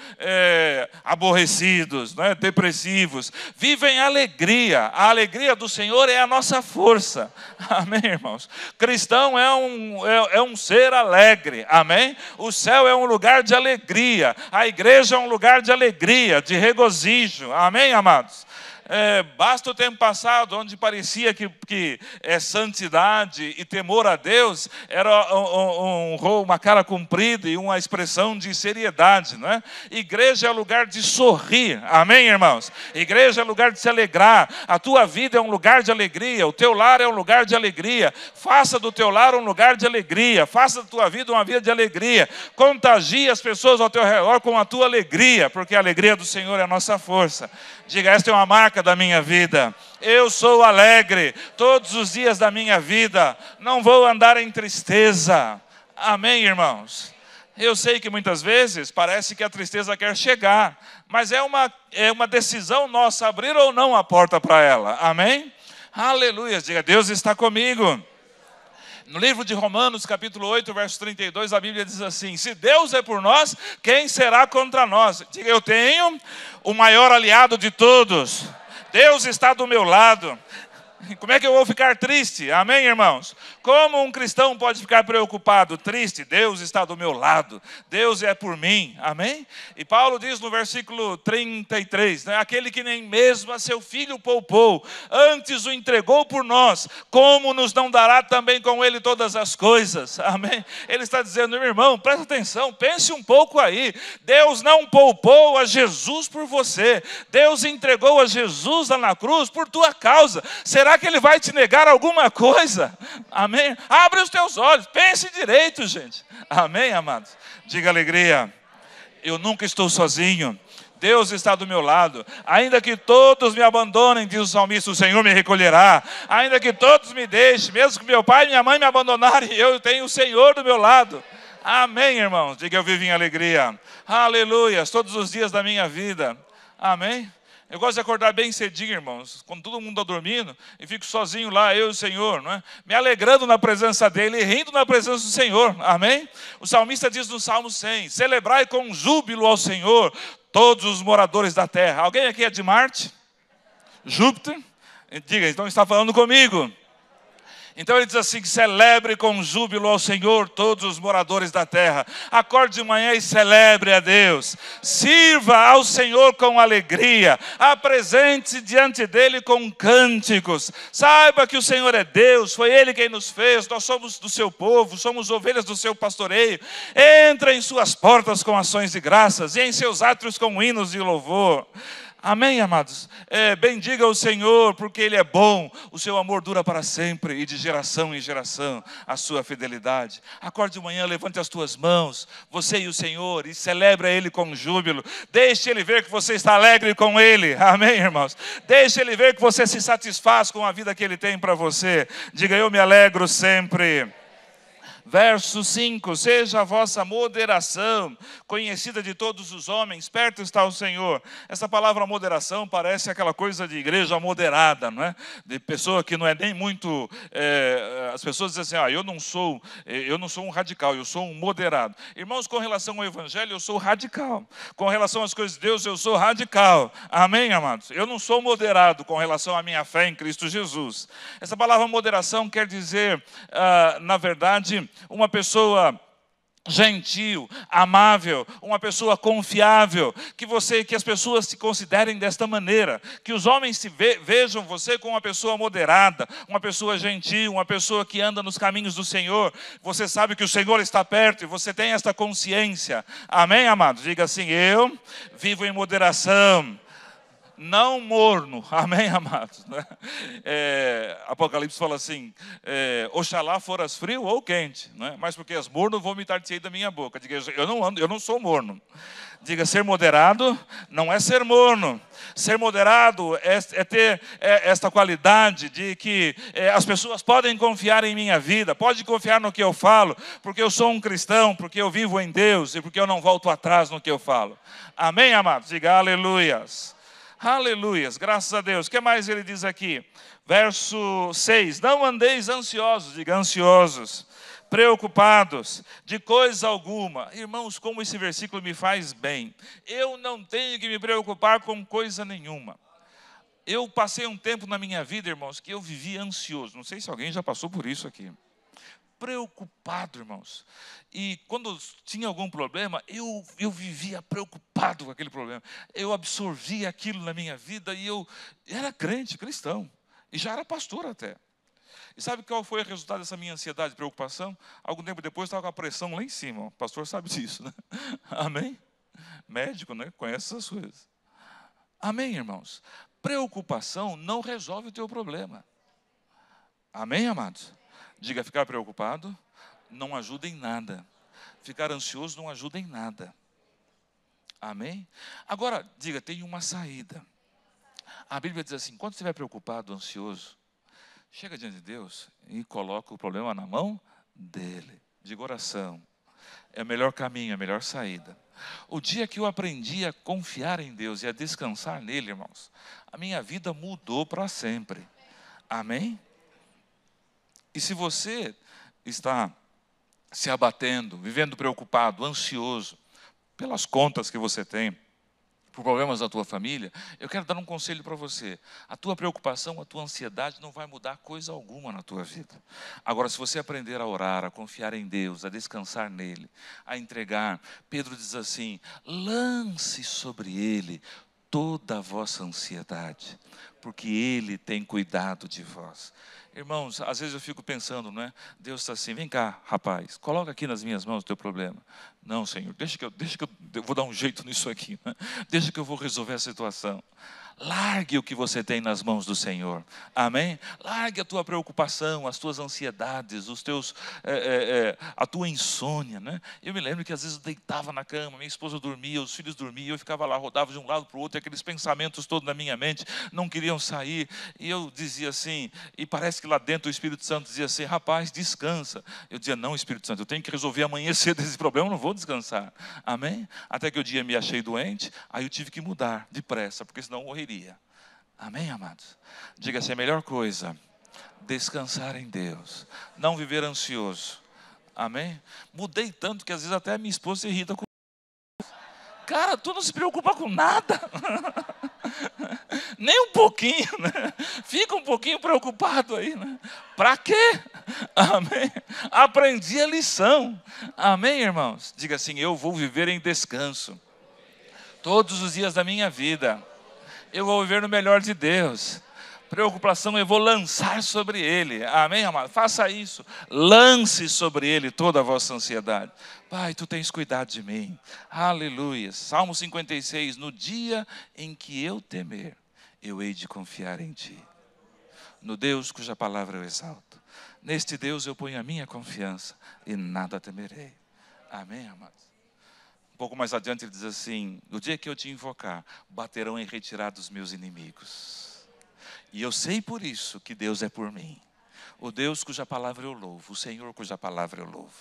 aborrecidos, né? Depressivos. Vivem em alegria. A alegria do Senhor é a nossa força. Amém, irmãos? Cristão é um ser alegre, amém? O céu é um lugar de alegria, a igreja é um lugar de alegria, de regozijo, amém, amados? Basta o tempo passado, onde parecia que santidade e temor a Deus era uma cara comprida e uma expressão de seriedade, não é? Igreja é lugar de sorrir, amém, irmãos? Igreja é lugar de se alegrar, a tua vida é um lugar de alegria, o teu lar é um lugar de alegria. Faça do teu lar um lugar de alegria, faça da tua vida uma vida de alegria, contagie as pessoas ao teu redor com a tua alegria, porque a alegria do Senhor é a nossa força. Diga, esta é uma marca da minha vida. Eu sou alegre todos os dias da minha vida. Não vou andar em tristeza. Amém, irmãos? Eu sei que muitas vezes parece que a tristeza quer chegar, mas é uma decisão nossa abrir ou não a porta para ela. Amém? Aleluia. Diga, Deus está comigo. No livro de Romanos, capítulo 8, verso 32, a Bíblia diz assim: se Deus é por nós, quem será contra nós? Diga, eu tenho o maior aliado de todos. Deus está do meu lado. Como é que eu vou ficar triste? Amém, irmãos? Como um cristão pode ficar preocupado, triste? Deus está do meu lado. Deus é por mim. Amém? E Paulo diz no versículo 33, né? Aquele que nem mesmo a seu filho poupou, antes o entregou por nós, como nos não dará também com ele todas as coisas? Amém? Ele está dizendo, meu irmão, presta atenção, pense um pouco aí. Deus não poupou a Jesus por você. Deus entregou a Jesus lá na cruz por tua causa. Será que Ele vai te negar alguma coisa? Amém? Abre os teus olhos, pense direito, gente. Amém, amados? Diga alegria. Eu nunca estou sozinho. Deus está do meu lado. Ainda que todos me abandonem, diz o salmista, o Senhor me recolherá. Ainda que todos me deixem, mesmo que meu pai e minha mãe me abandonarem, eu tenho o Senhor do meu lado. Amém, irmãos? Diga, eu vivo em alegria. Aleluia, todos os dias da minha vida. Amém? Eu gosto de acordar bem cedinho, irmãos, quando todo mundo está dormindo, e fico sozinho lá, eu e o Senhor, não é? Me alegrando na presença dEle e rindo na presença do Senhor, amém? O salmista diz no Salmo 100, celebrai com júbilo ao Senhor, todos os moradores da terra. Alguém aqui é de Marte? Júpiter? Diga, então está falando comigo. Então ele diz assim, celebre com júbilo ao Senhor todos os moradores da terra. Acorde de manhã e celebre a Deus. Sirva ao Senhor com alegria. Apresente-se diante dele com cânticos. Saiba que o Senhor é Deus, foi Ele quem nos fez. Nós somos do seu povo, somos ovelhas do seu pastoreio. Entra em suas portas com ações de graças e em seus átrios com hinos de louvor. Amém, amados? Bendiga o Senhor, porque Ele é bom, o seu amor dura para sempre, e de geração em geração, a sua fidelidade. Acorde de manhã, levante as tuas mãos, você e o Senhor, e celebre a Ele com júbilo. Deixe Ele ver que você está alegre com Ele. Amém, irmãos? Deixe Ele ver que você se satisfaz com a vida que Ele tem para você. Diga, eu me alegro sempre. Verso 5, seja a vossa moderação conhecida de todos os homens, perto está o Senhor. Essa palavra moderação parece aquela coisa de igreja moderada, não é? De pessoa que não é nem muito... as pessoas dizem assim, eu não sou um radical, eu sou um moderado. Irmãos, com relação ao evangelho, eu sou radical. Com relação às coisas de Deus, eu sou radical. Amém, amados? Eu não sou moderado com relação à minha fé em Cristo Jesus. Essa palavra moderação quer dizer, na verdade, uma pessoa gentil, amável, uma pessoa confiável, que as pessoas se considerem desta maneira, que os homens vejam você como uma pessoa moderada, uma pessoa gentil, uma pessoa que anda nos caminhos do Senhor. Você sabe que o Senhor está perto e você tem esta consciência. Amém, amados? Diga assim: eu vivo em moderação, não morno. Amém, amados? Apocalipse fala assim: oxalá foras frio ou quente, né? Mas porque és morno, vomitar-te-ei da minha boca. Diga: eu não sou morno. Diga: ser moderado não é ser morno. Ser moderado é ter esta qualidade de que as pessoas podem confiar em minha vida, podem confiar no que eu falo, porque eu sou um cristão, porque eu vivo em Deus e porque eu não volto atrás no que eu falo. Amém, amados? Diga aleluias. Aleluias, graças a Deus. O que mais ele diz aqui? Verso 6. Não andeis ansiosos, diga ansiosos, preocupados de coisa alguma. Irmãos, como esse versículo me faz bem. Eu não tenho que me preocupar com coisa nenhuma. Eu passei um tempo na minha vida, irmãos, que eu vivia ansioso. Não sei se alguém já passou por isso aqui. Preocupado, irmãos. E quando tinha algum problema, eu vivia preocupado com aquele problema. Eu absorvia aquilo na minha vida e eu era crente, cristão. E já era pastor até. E sabe qual foi o resultado dessa minha ansiedade e preocupação? Algum tempo depois estava com a pressão lá em cima. O pastor sabe disso, né? Amém? Médico, né? Conhece essas coisas. Amém, irmãos? Preocupação não resolve o teu problema. Amém, amados? Diga: ficar preocupado não ajuda em nada. Ficar ansioso não ajuda em nada. Amém? Agora, diga: tem uma saída. A Bíblia diz assim: quando estiver preocupado, ansioso, chega diante de Deus e coloca o problema na mão dele. Diga: oração é o melhor caminho, a melhor saída. O dia que eu aprendi a confiar em Deus e a descansar nele, irmãos, a minha vida mudou para sempre. Amém? E se você está se abatendo, vivendo preocupado, ansioso, pelas contas que você tem, por problemas da tua família, eu quero dar um conselho para você. A tua preocupação, a tua ansiedade não vai mudar coisa alguma na tua vida. Agora, se você aprender a orar, a confiar em Deus, a descansar nele, a entregar, Pedro diz assim: lance sobre ele toda a vossa ansiedade, porque ele tem cuidado de vós. Irmãos, às vezes eu fico pensando, não é? Deus está assim: vem cá, rapaz, coloca aqui nas minhas mãos o teu problema. Não, Senhor, deixa que eu vou dar um jeito nisso aqui, né? Deixa que eu vou resolver a situação. Largue o que você tem nas mãos do Senhor. Amém? Largue a tua preocupação, as tuas ansiedades, a tua insônia, né? Eu me lembro que às vezes eu deitava na cama, minha esposa dormia, os filhos dormiam, eu ficava lá, rodava de um lado para o outro, e aqueles pensamentos todos na minha mente não queriam sair. E eu dizia assim, e parece que lá dentro o Espírito Santo dizia assim: rapaz, descansa. Eu dizia: não, Espírito Santo, eu tenho que resolver amanhã cedo esse problema, eu não vou descansar. Amém? Até que o dia me achei doente, aí eu tive que mudar depressa, porque senão eu morreria. Amém, amados? Diga assim: a melhor coisa, descansar em Deus, não viver ansioso. Amém? Mudei tanto que às vezes até a minha esposa se irrita com... Cara, tu não se preocupa com nada. Nem um pouquinho, né? Fica um pouquinho preocupado aí, né? Para quê? Amém? Aprendi a lição. Amém, irmãos? Diga assim: eu vou viver em descanso todos os dias da minha vida. Eu vou viver no melhor de Deus. Preocupação eu vou lançar sobre ele. Amém, amado? Faça isso. Lance sobre ele toda a vossa ansiedade. Pai, tu tens cuidado de mim. Aleluia. Salmo 56. No dia em que eu temer, eu hei de confiar em ti. No Deus cuja palavra eu exalto. Neste Deus eu ponho a minha confiança e nada temerei. Amém, amados? Um pouco mais adiante ele diz assim: no dia que eu te invocar, baterão em retirada os meus inimigos. E eu sei por isso que Deus é por mim. O Deus cuja palavra eu louvo, o Senhor cuja palavra eu louvo.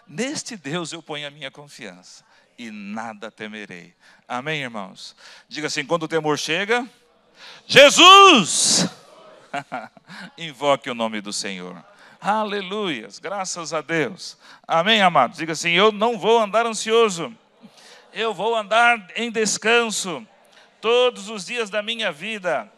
Neste Deus eu ponho a minha confiança e nada temerei. Amém, irmãos? Diga assim: quando o temor chega, Jesus! Invoque o nome do Senhor. Aleluias, graças a Deus. Amém, amados? Diga assim: eu não vou andar ansioso. Eu vou andar em descanso todos os dias da minha vida.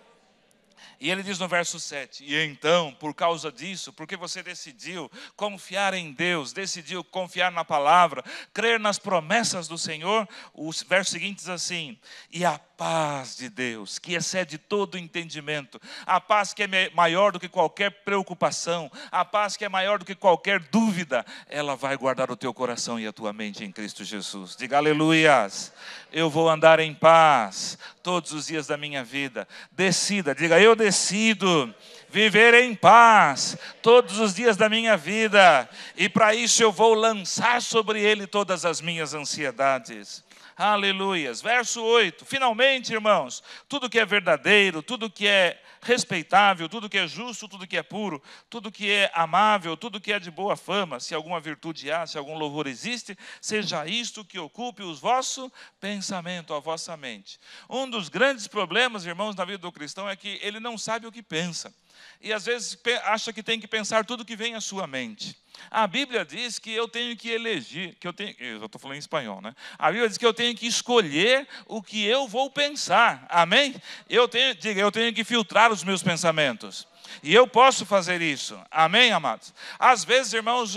E ele diz no verso 7, e então, por causa disso, porque você decidiu confiar em Deus, decidiu confiar na palavra, crer nas promessas do Senhor, o verso seguinte diz assim, e a paz de Deus, que excede todo entendimento, a paz que é maior do que qualquer preocupação, a paz que é maior do que qualquer dúvida, ela vai guardar o teu coração e a tua mente em Cristo Jesus. Diga aleluias, eu vou andar em paz todos os dias da minha vida. Decida, diga eu decido viver em paz todos os dias da minha vida, e para isso eu vou lançar sobre ele todas as minhas ansiedades. Aleluias. Verso 8, finalmente, irmãos, tudo que é verdadeiro, tudo que é respeitável, tudo que é justo, tudo que é puro, tudo que é amável, tudo que é de boa fama, se alguma virtude há, se algum louvor existe, seja isto que ocupe o vosso pensamento, a vossa mente. Um dos grandes problemas, irmãos, na vida do cristão é que ele não sabe o que pensa. E às vezes acha que tem que pensar tudo que vem à sua mente. A Bíblia diz que eu tenho que elegir, eu estou falando em espanhol, né? A Bíblia diz que eu tenho que escolher o que eu vou pensar, amém? Eu tenho que filtrar os meus pensamentos. E eu posso fazer isso, amém, amados? Às vezes, irmãos,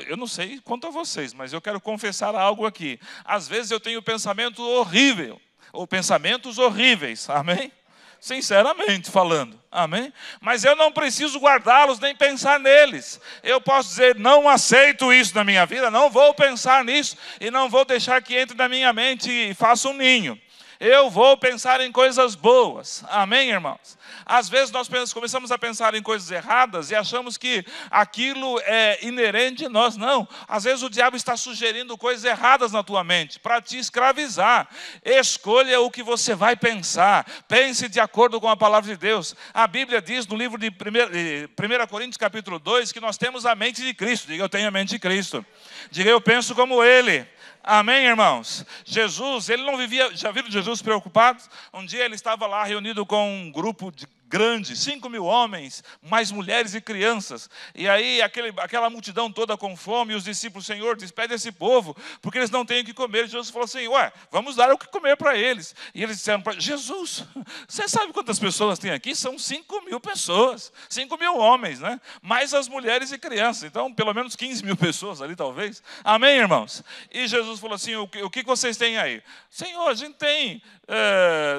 eu não sei quanto a vocês, mas eu quero confessar algo aqui. Às vezes eu tenho pensamento horrível, ou pensamentos horríveis, amém? Sinceramente falando, amém? Mas eu não preciso guardá-los nem pensar neles. Eu posso dizer, não aceito isso na minha vida, não vou pensar nisso e não vou deixar que entre na minha mente e faça um ninho. Eu vou pensar em coisas boas, amém, irmãos? Às vezes nós começamos a pensar em coisas erradas e achamos que aquilo é inerente a nós. Não, às vezes o diabo está sugerindo coisas erradas na tua mente, para te escravizar. Escolha o que você vai pensar, pense de acordo com a palavra de Deus. A Bíblia diz no livro de 1 Coríntios capítulo 2, que nós temos a mente de Cristo. Diga, eu tenho a mente de Cristo. Diga, eu penso como Ele. Amém, irmãos? Jesus, ele não vivia, já viram Jesus preocupado? Um dia ele estava lá reunido com um grupo grande, 5.000 homens, mais mulheres e crianças. E aí aquela multidão toda com fome, e os discípulos, Senhor, despede esse povo, porque eles não têm o que comer. E Jesus falou assim, vamos dar o que comer para eles. E eles disseram para Jesus, você sabe quantas pessoas tem aqui? São 5.000 pessoas, 5.000 homens, né? Mais as mulheres e crianças. Então, pelo menos 15.000 pessoas ali, talvez. Amém, irmãos? E Jesus falou assim, o que vocês têm aí? Senhor, a gente tem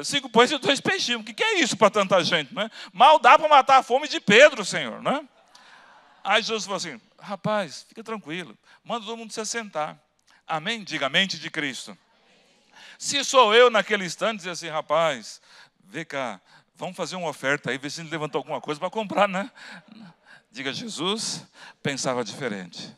5 pães e 2 peixinhos. O que é isso para tanta gente, né? Mal dá para matar a fome de Pedro, Senhor, né? Aí Jesus falou assim, rapaz, fica tranquilo, manda todo mundo se assentar. Amém? Diga, a mente de Cristo. Se sou eu naquele instante, dizer assim, rapaz, vem cá, vamos fazer uma oferta aí, ver se ele levantou alguma coisa para comprar, né? Diga, Jesus pensava diferente.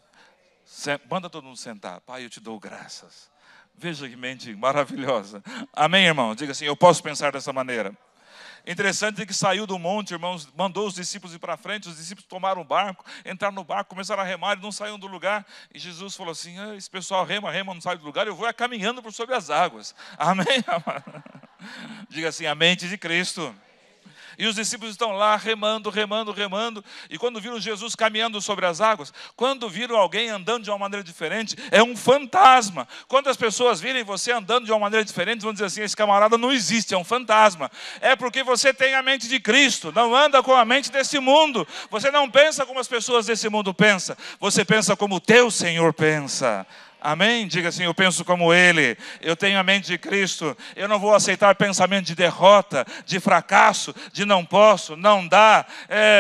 Manda todo mundo sentar. Pai, eu te dou graças. Veja que mente maravilhosa. Amém, irmão? Diga assim, eu posso pensar dessa maneira. Interessante é que saiu do monte, irmãos, mandou os discípulos ir para frente, os discípulos tomaram o barco, entraram no barco, começaram a remar e não saíam do lugar. E Jesus falou assim, esse pessoal rema, não sai do lugar, eu vou caminhando por sobre as águas. Amém? Diga assim, a mente de Cristo. E os discípulos estão lá remando. E quando viram Jesus caminhando sobre as águas, quando viram alguém andando de uma maneira diferente, é um fantasma. Quando as pessoas virem você andando de uma maneira diferente, vão dizer assim, esse camarada não existe, é um fantasma. É porque você tem a mente de Cristo, não anda com a mente desse mundo. Você não pensa como as pessoas desse mundo pensam, você pensa como o teu Senhor pensa. Amém? Diga assim, eu penso como Ele, eu tenho a mente de Cristo, eu não vou aceitar pensamento de derrota, de fracasso, de não posso, não dá,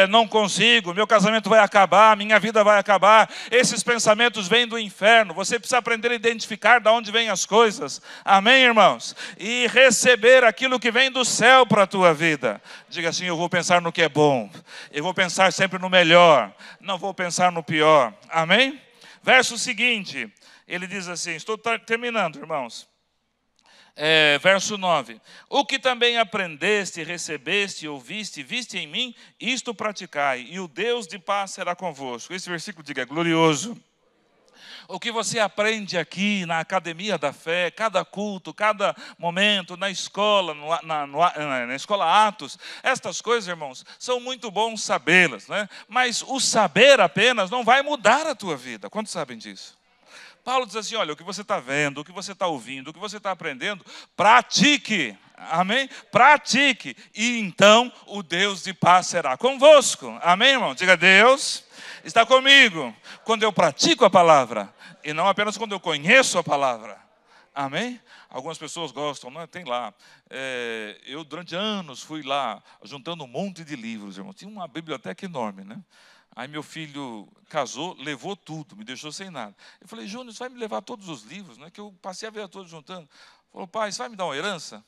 não consigo, meu casamento vai acabar, minha vida vai acabar. Esses pensamentos vêm do inferno, você precisa aprender a identificar de onde vêm as coisas. Amém, irmãos? E receber aquilo que vem do céu para a tua vida. Diga assim, eu vou pensar no que é bom, eu vou pensar sempre no melhor, não vou pensar no pior. Amém? Verso seguinte. Ele diz assim, estou terminando, irmãos. Verso 9. O que também aprendeste, recebeste, ouviste, viste em mim, isto praticai, e o Deus de paz será convosco. Esse versículo, diga, é glorioso. O que você aprende aqui na academia da fé, cada culto, cada momento, na escola, na escola Atos, estas coisas, irmãos, são muito bons sabê-las, né? Mas o saber apenas não vai mudar a tua vida. Quantos sabem disso? Paulo diz assim, olha, o que você está vendo, o que você está ouvindo, o que você está aprendendo, pratique. Amém? Pratique. E então o Deus de paz será convosco. Amém, irmão? Diga, Deus está comigo quando eu pratico a palavra. E não apenas quando eu conheço a palavra. Amém? Algumas pessoas gostam, né? Tem lá. Eu durante anos fui lá juntando um monte de livros, irmão. Tinha uma biblioteca enorme, né? Aí meu filho casou, levou tudo, me deixou sem nada. Eu falei, Júnior, você vai me levar todos os livros, né? Que eu passei a vida toda juntando. Falou, pai, você vai me dar uma herança?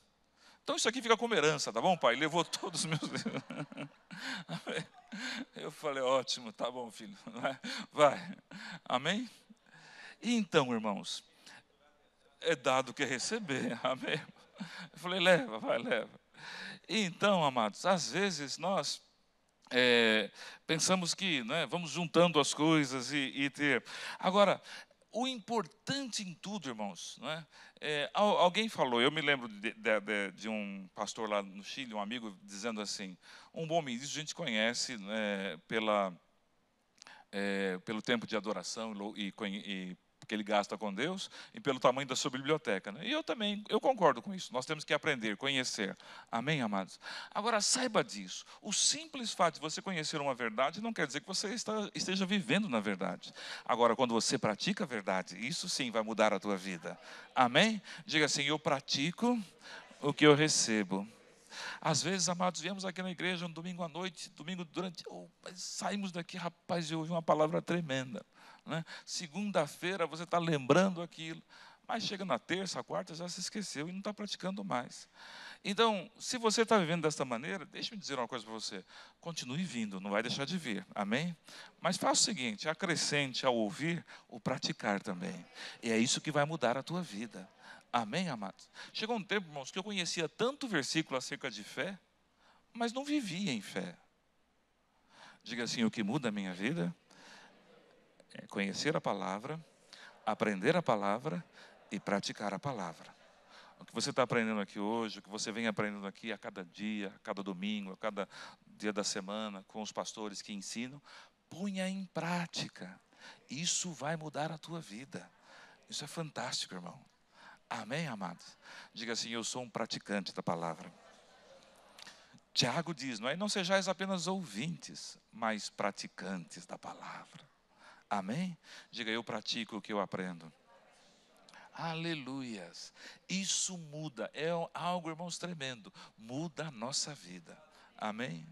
Então isso aqui fica como herança, tá bom, pai? Levou todos os meus livros. Eu falei, ótimo, tá bom, filho. Vai. Amém? E então, irmãos, é dado que é receber. Amém? Eu falei, leva, vai, leva. E então, amados, às vezes nós pensamos que, né, vamos juntando as coisas e ter. Agora, o importante em tudo, irmãos, né, alguém falou, eu me lembro de um pastor lá no Chile, um amigo, dizendo assim, um bom ministro a gente conhece, né, pelo tempo de adoração e que ele gasta com Deus e pelo tamanho da sua biblioteca, né? E eu concordo com isso. Nós temos que aprender, conhecer. Amém, amados? Agora, saiba disso. O simples fato de você conhecer uma verdade não quer dizer que você esteja vivendo na verdade. Agora, quando você pratica a verdade, isso sim vai mudar a tua vida. Amém? Diga assim, eu pratico o que eu recebo. Às vezes, amados, viemos aqui na igreja no domingo à noite, saímos daqui, rapaz, eu ouvi uma palavra tremenda. Né? Segunda-feira você está lembrando aquilo, mas chega na terça, quarta, já se esqueceu e não está praticando mais. Então, se você está vivendo desta maneira, deixe-me dizer uma coisa para você, continue vindo, não vai deixar de vir, amém? Mas faça o seguinte, acrescente ao ouvir, o praticar também, e é isso que vai mudar a tua vida, amém, amados? Chegou um tempo, irmãos, que eu conhecia tanto versículo acerca de fé, mas não vivia em fé. Diga assim, o que muda a minha vida é conhecer a palavra, aprender a palavra e praticar a palavra. O que você está aprendendo aqui hoje, o que você vem aprendendo aqui a cada dia, a cada domingo, a cada dia da semana, com os pastores que ensinam, ponha em prática. Isso vai mudar a tua vida. Isso é fantástico, irmão. Amém, amados? Diga assim, eu sou um praticante da palavra. Tiago diz, não sejais apenas ouvintes, mas praticantes da palavra. Amém? Diga, eu pratico o que eu aprendo. Aleluias. Isso muda, é algo, irmãos, tremendo. Muda a nossa vida. Amém?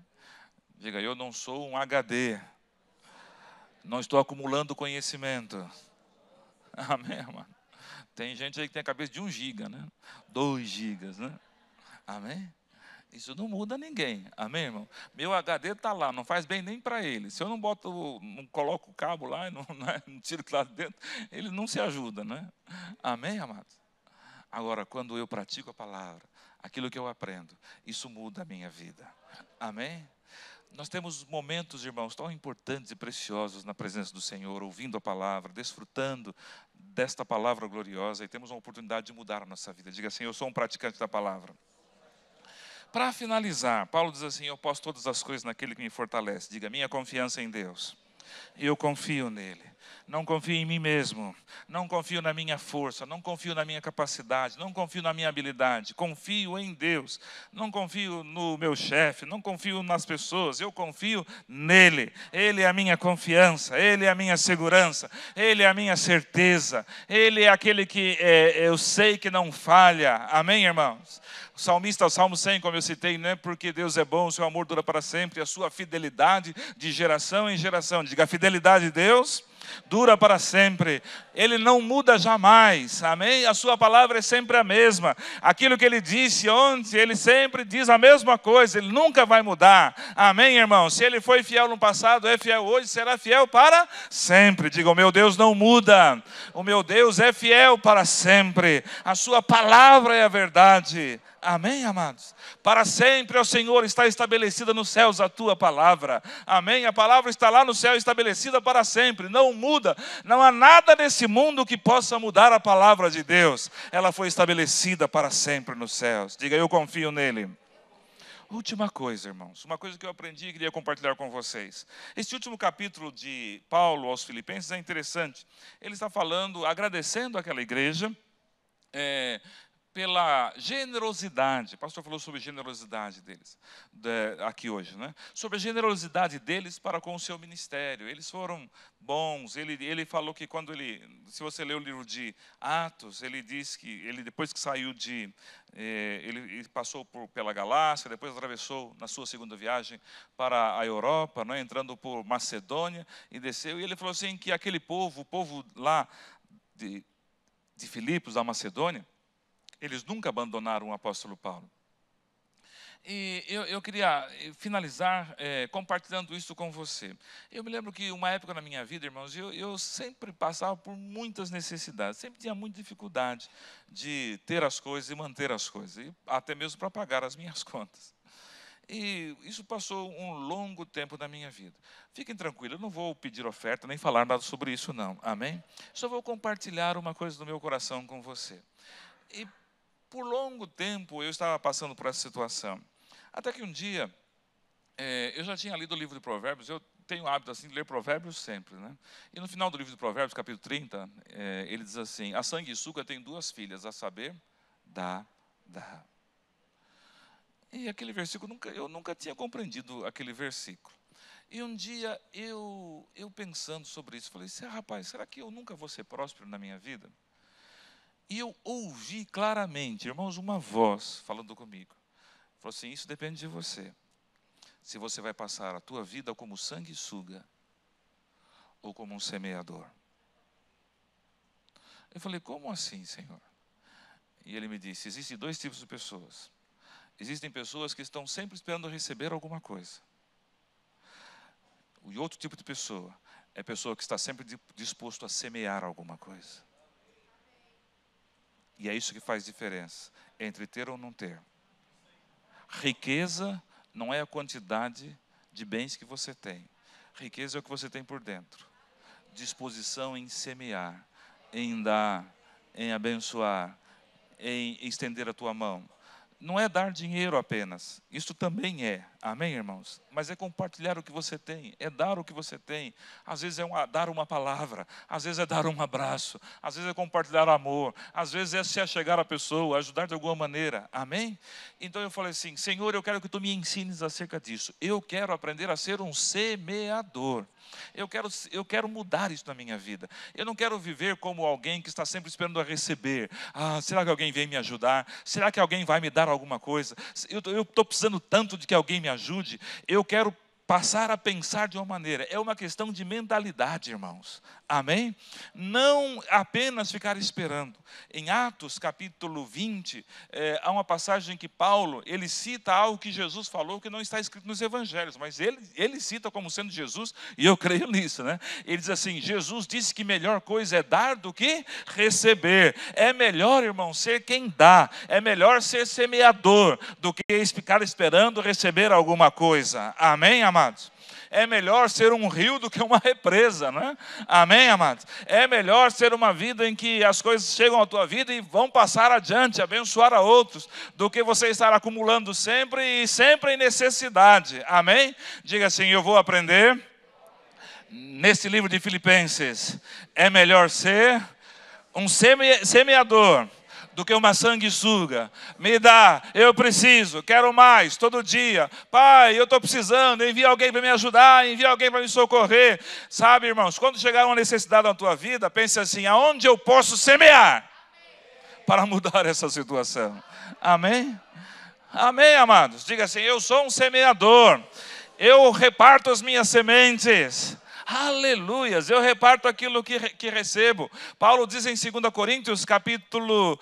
Diga, eu não sou um HD. Não estou acumulando conhecimento. Amém, irmão? Tem gente aí que tem a cabeça de 1 giga, né? 2 gigas, né? Amém? Isso não muda ninguém, amém, irmão? Meu HD está lá, não faz bem nem para ele. Se eu não coloco o cabo lá e não tiro aquilo lá de dentro, ele não se ajuda, né? Amém, amados? Agora, quando eu pratico a palavra, aquilo que eu aprendo, isso muda a minha vida, amém? Nós temos momentos, irmãos, tão importantes e preciosos na presença do Senhor, ouvindo a palavra, desfrutando desta palavra gloriosa, e temos uma oportunidade de mudar a nossa vida. Diga assim, eu sou um praticante da palavra. Para finalizar, Paulo diz assim, eu posso todas as coisas naquele que me fortalece. Diga, minha confiança em Deus. Eu confio nele. Não confio em mim mesmo. Não confio na minha força. Não confio na minha capacidade. Não confio na minha habilidade. Confio em Deus. Não confio no meu chefe. Não confio nas pessoas. Eu confio nele. Ele é a minha confiança. Ele é a minha segurança. Ele é a minha certeza. Ele é aquele que eu sei que não falha. Amém, irmãos? O salmista, o Salmo 100, como eu citei, não é porque Deus é bom, o seu amor dura para sempre, a sua fidelidade de geração em geração. Diga, a fidelidade de Deus dura para sempre. Ele não muda jamais, amém? A sua palavra é sempre a mesma. Aquilo que ele disse ontem, ele sempre diz a mesma coisa, ele nunca vai mudar. Amém, irmão? Se ele foi fiel no passado, é fiel hoje, será fiel para sempre. Diga, o meu Deus não muda. O meu Deus é fiel para sempre. A sua palavra é a verdade. Amém, amados? Para sempre, ó Senhor, está estabelecida nos céus a tua palavra. Amém? A palavra está lá no céu estabelecida para sempre. Não muda. Não há nada nesse mundo que possa mudar a palavra de Deus. Ela foi estabelecida para sempre nos céus. Diga, eu confio nele. Última coisa, irmãos. Uma coisa que eu aprendi e queria compartilhar com vocês. Este último capítulo de Paulo aos Filipenses é interessante. Ele está falando, agradecendo aquela igreja, pela generosidade. O pastor falou sobre generosidade deles aqui hoje, né? Sobre a generosidade deles para com o seu ministério. Eles foram bons. Ele falou que se você ler o livro de Atos, ele diz que ele, depois que saiu ele passou pela Galácia, depois atravessou na sua segunda viagem para a Europa, né, entrando por Macedônia e desceu. E ele falou assim que aquele povo, o povo lá de Filipos, da Macedônia, eles nunca abandonaram o apóstolo Paulo. E eu queria finalizar compartilhando isso com você. Eu me lembro que uma época na minha vida, irmãos, eu sempre passava por muitas necessidades, sempre tinha muita dificuldade de ter as coisas e manter as coisas, e até mesmo para pagar as minhas contas. E isso passou um longo tempo da minha vida. Fiquem tranquilos, eu não vou pedir oferta, nem falar nada sobre isso não, amém? Só vou compartilhar uma coisa do meu coração com você. E por longo tempo eu estava passando por essa situação. Até que um dia, eu já tinha lido o livro de Provérbios, eu tenho o hábito assim, de ler Provérbios sempre, né? E no final do livro de Provérbios, capítulo 30, ele diz assim: a sanguessuga tem 2 filhas, a saber, dá. E aquele versículo, eu nunca tinha compreendido aquele versículo. E um dia, eu pensando sobre isso, falei, rapaz, será que eu nunca vou ser próspero na minha vida? E eu ouvi claramente, irmãos, uma voz falando comigo. Falou assim, isso depende de você. Se você vai passar a tua vida como sanguessuga ou como um semeador. Eu falei, como assim, Senhor? E ele me disse, existem 2 tipos de pessoas. Existem pessoas que estão sempre esperando receber alguma coisa. E outro tipo de pessoa é a pessoa que está sempre disposto a semear alguma coisa. E é isso que faz diferença entre ter ou não ter. Riqueza não é a quantidade de bens que você tem. Riqueza é o que você tem por dentro. Disposição em semear, em dar, em abençoar, em estender a tua mão. Não é dar dinheiro apenas, isso também é, amém, irmãos? Mas é compartilhar o que você tem, é dar o que você tem. Às vezes é dar uma palavra, às vezes é dar um abraço, às vezes é compartilhar amor, às vezes é se achegar à pessoa, ajudar de alguma maneira, amém? Então eu falei assim, Senhor, eu quero que tu me ensines acerca disso. Eu quero aprender a ser um semeador. Eu quero mudar isso na minha vida. Eu não quero viver como alguém que está sempre esperando a receber. Será que alguém vem me ajudar? Será que alguém vai me dar alguma coisa? Eu estou precisando tanto de que alguém me ajude. Eu quero passar a pensar de uma maneira. É uma questão de mentalidade, irmãos. Amém? Não apenas ficar esperando. Em Atos capítulo 20, há uma passagem que Paulo, ele cita algo que Jesus falou que não está escrito nos evangelhos, mas ele cita como sendo Jesus, e eu creio nisso, né? Ele diz assim, Jesus disse que melhor coisa é dar do que receber. É melhor, irmão, ser quem dá. É melhor ser semeador do que ficar esperando receber alguma coisa. Amém, amados? É melhor ser um rio do que uma represa, não é? Amém, amados? É melhor ser uma vida em que as coisas chegam à tua vida e vão passar adiante, abençoar a outros, do que você estar acumulando sempre e sempre em necessidade. Amém? Diga assim, eu vou aprender. Nesse livro de Filipenses, é melhor ser um semeador do que uma sanguessuga. Me dá, eu preciso, quero mais, todo dia. Pai, eu estou precisando, envia alguém para me ajudar, envia alguém para me socorrer. Sabe, irmãos, quando chegar uma necessidade na tua vida, pense assim, aonde eu posso semear para mudar essa situação? Amém? Amém, amados? Diga assim, eu sou um semeador, eu reparto as minhas sementes. Aleluias, eu reparto aquilo que recebo. Paulo diz em 2 Coríntios capítulo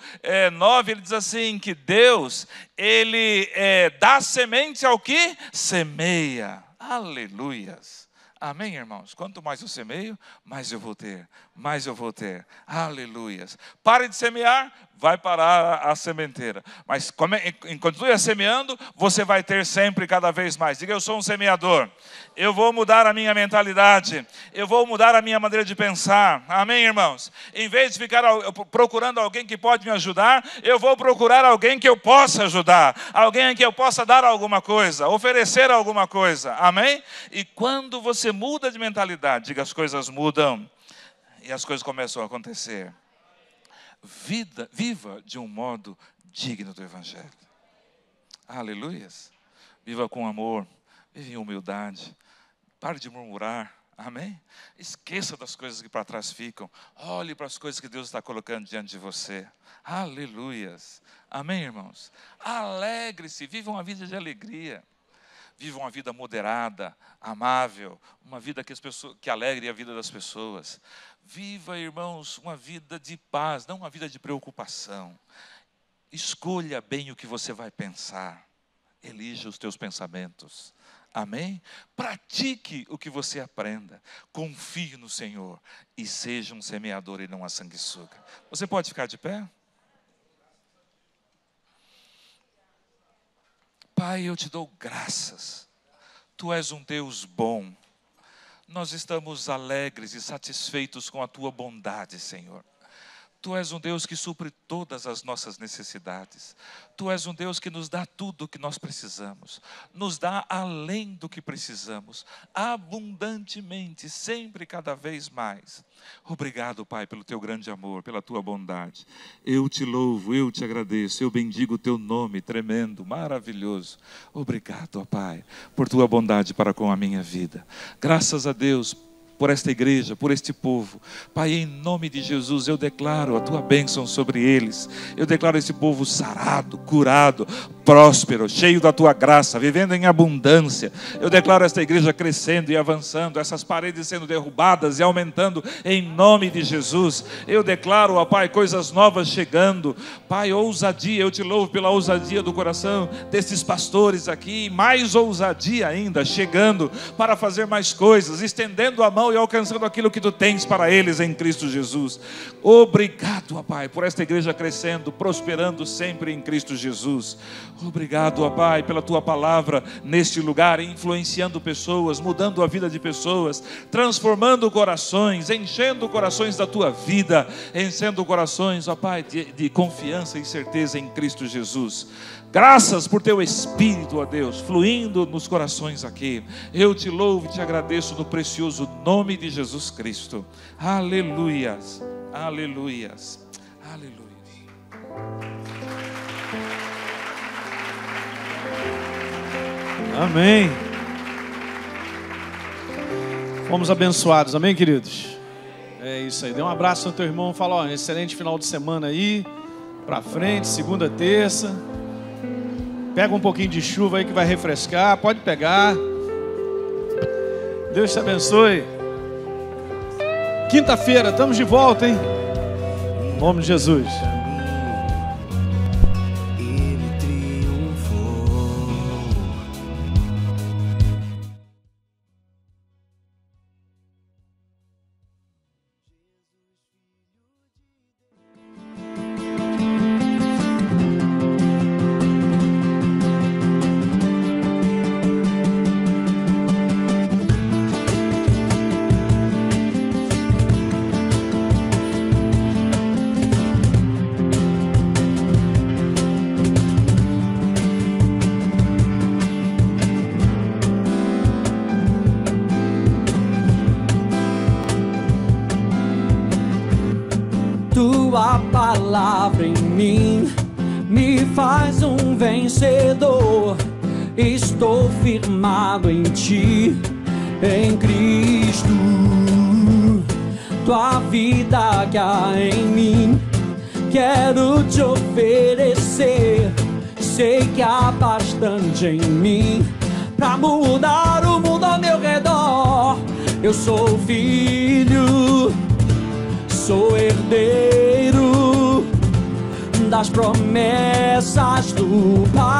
9, ele diz assim, que Deus, ele dá semente ao que semeia. Aleluias. Amém, irmãos? Quanto mais eu semeio, mais eu vou ter. Mais eu vou ter. Aleluias. Pare de semear, vai parar a sementeira. Mas continue semeando, você vai ter sempre cada vez mais. Diga, eu sou um semeador. Eu vou mudar a minha mentalidade. Eu vou mudar a minha maneira de pensar. Amém, irmãos? Em vez de ficar procurando alguém que pode me ajudar, eu vou procurar alguém que eu possa ajudar. Alguém a quem eu possa dar alguma coisa, oferecer alguma coisa. Amém? E quando você muda de mentalidade, diga, as coisas mudam. E as coisas começam a acontecer. viva de um modo digno do Evangelho. Aleluias. Viva com amor, viva em humildade. Pare de murmurar. Amém? Esqueça das coisas que para trás ficam. Olhe para as coisas que Deus está colocando diante de você. Aleluias. Amém, irmãos? Alegre-se, viva uma vida de alegria. Viva uma vida moderada, amável, uma vida que alegre a vida das pessoas. Viva, irmãos, uma vida de paz, não uma vida de preocupação. Escolha bem o que você vai pensar. Elija os teus pensamentos. Amém? Pratique o que você aprenda. Confie no Senhor e seja um semeador e não uma sanguessuga. Você pode ficar de pé? Pai, eu te dou graças. Tu és um Deus bom. Nós estamos alegres e satisfeitos com a tua bondade, Senhor. Tu és um Deus que supre todas as nossas necessidades. Tu és um Deus que nos dá tudo o que nós precisamos. Nos dá além do que precisamos. Abundantemente, sempre, cada vez mais. Obrigado, Pai, pelo teu grande amor, pela tua bondade. Eu te louvo, eu te agradeço. Eu bendigo o teu nome tremendo, maravilhoso. Obrigado, ó Pai, por tua bondade para com a minha vida. Graças a Deus por esta igreja, por este povo. Pai, em nome de Jesus, eu declaro a tua bênção sobre eles. Eu declaro esse povo sarado, curado, próspero, cheio da tua graça, vivendo em abundância. Eu declaro esta igreja crescendo e avançando, essas paredes sendo derrubadas e aumentando em nome de Jesus. Eu declaro, ó Pai, coisas novas chegando. Pai, ousadia, eu te louvo pela ousadia do coração desses pastores aqui, mais ousadia ainda, chegando para fazer mais coisas, estendendo a mão e alcançando aquilo que tu tens para eles em Cristo Jesus. Obrigado, ó Pai, por esta igreja crescendo, prosperando sempre em Cristo Jesus. Obrigado, ó Pai, pela tua palavra neste lugar, influenciando pessoas, mudando a vida de pessoas, transformando corações, enchendo corações da tua vida, enchendo corações, ó Pai, de confiança e certeza em Cristo Jesus. Graças por teu Espírito, ó Deus, fluindo nos corações aqui. Eu te louvo e te agradeço no precioso nome de Jesus Cristo. Aleluias, aleluias, aleluias. Amém. Fomos abençoados, amém, queridos? É isso aí, dê um abraço no teu irmão, fala, ó, excelente final de semana aí, pra frente, segunda, terça. Pega um pouquinho de chuva aí que vai refrescar. Pode pegar. Deus te abençoe. Quinta-feira, estamos de volta, hein? Em nome de Jesus. Tua palavra em mim me faz um vencedor. Estou firmado em ti, em Cristo. Tua vida que há em mim, quero te oferecer. Sei que há bastante em mim pra mudar o mundo ao meu redor. Eu sou filho, sou herdeiro das promessas do Pai.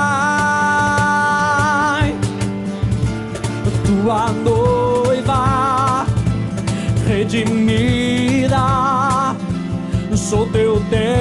Tua noiva redimida, sou teu Deus.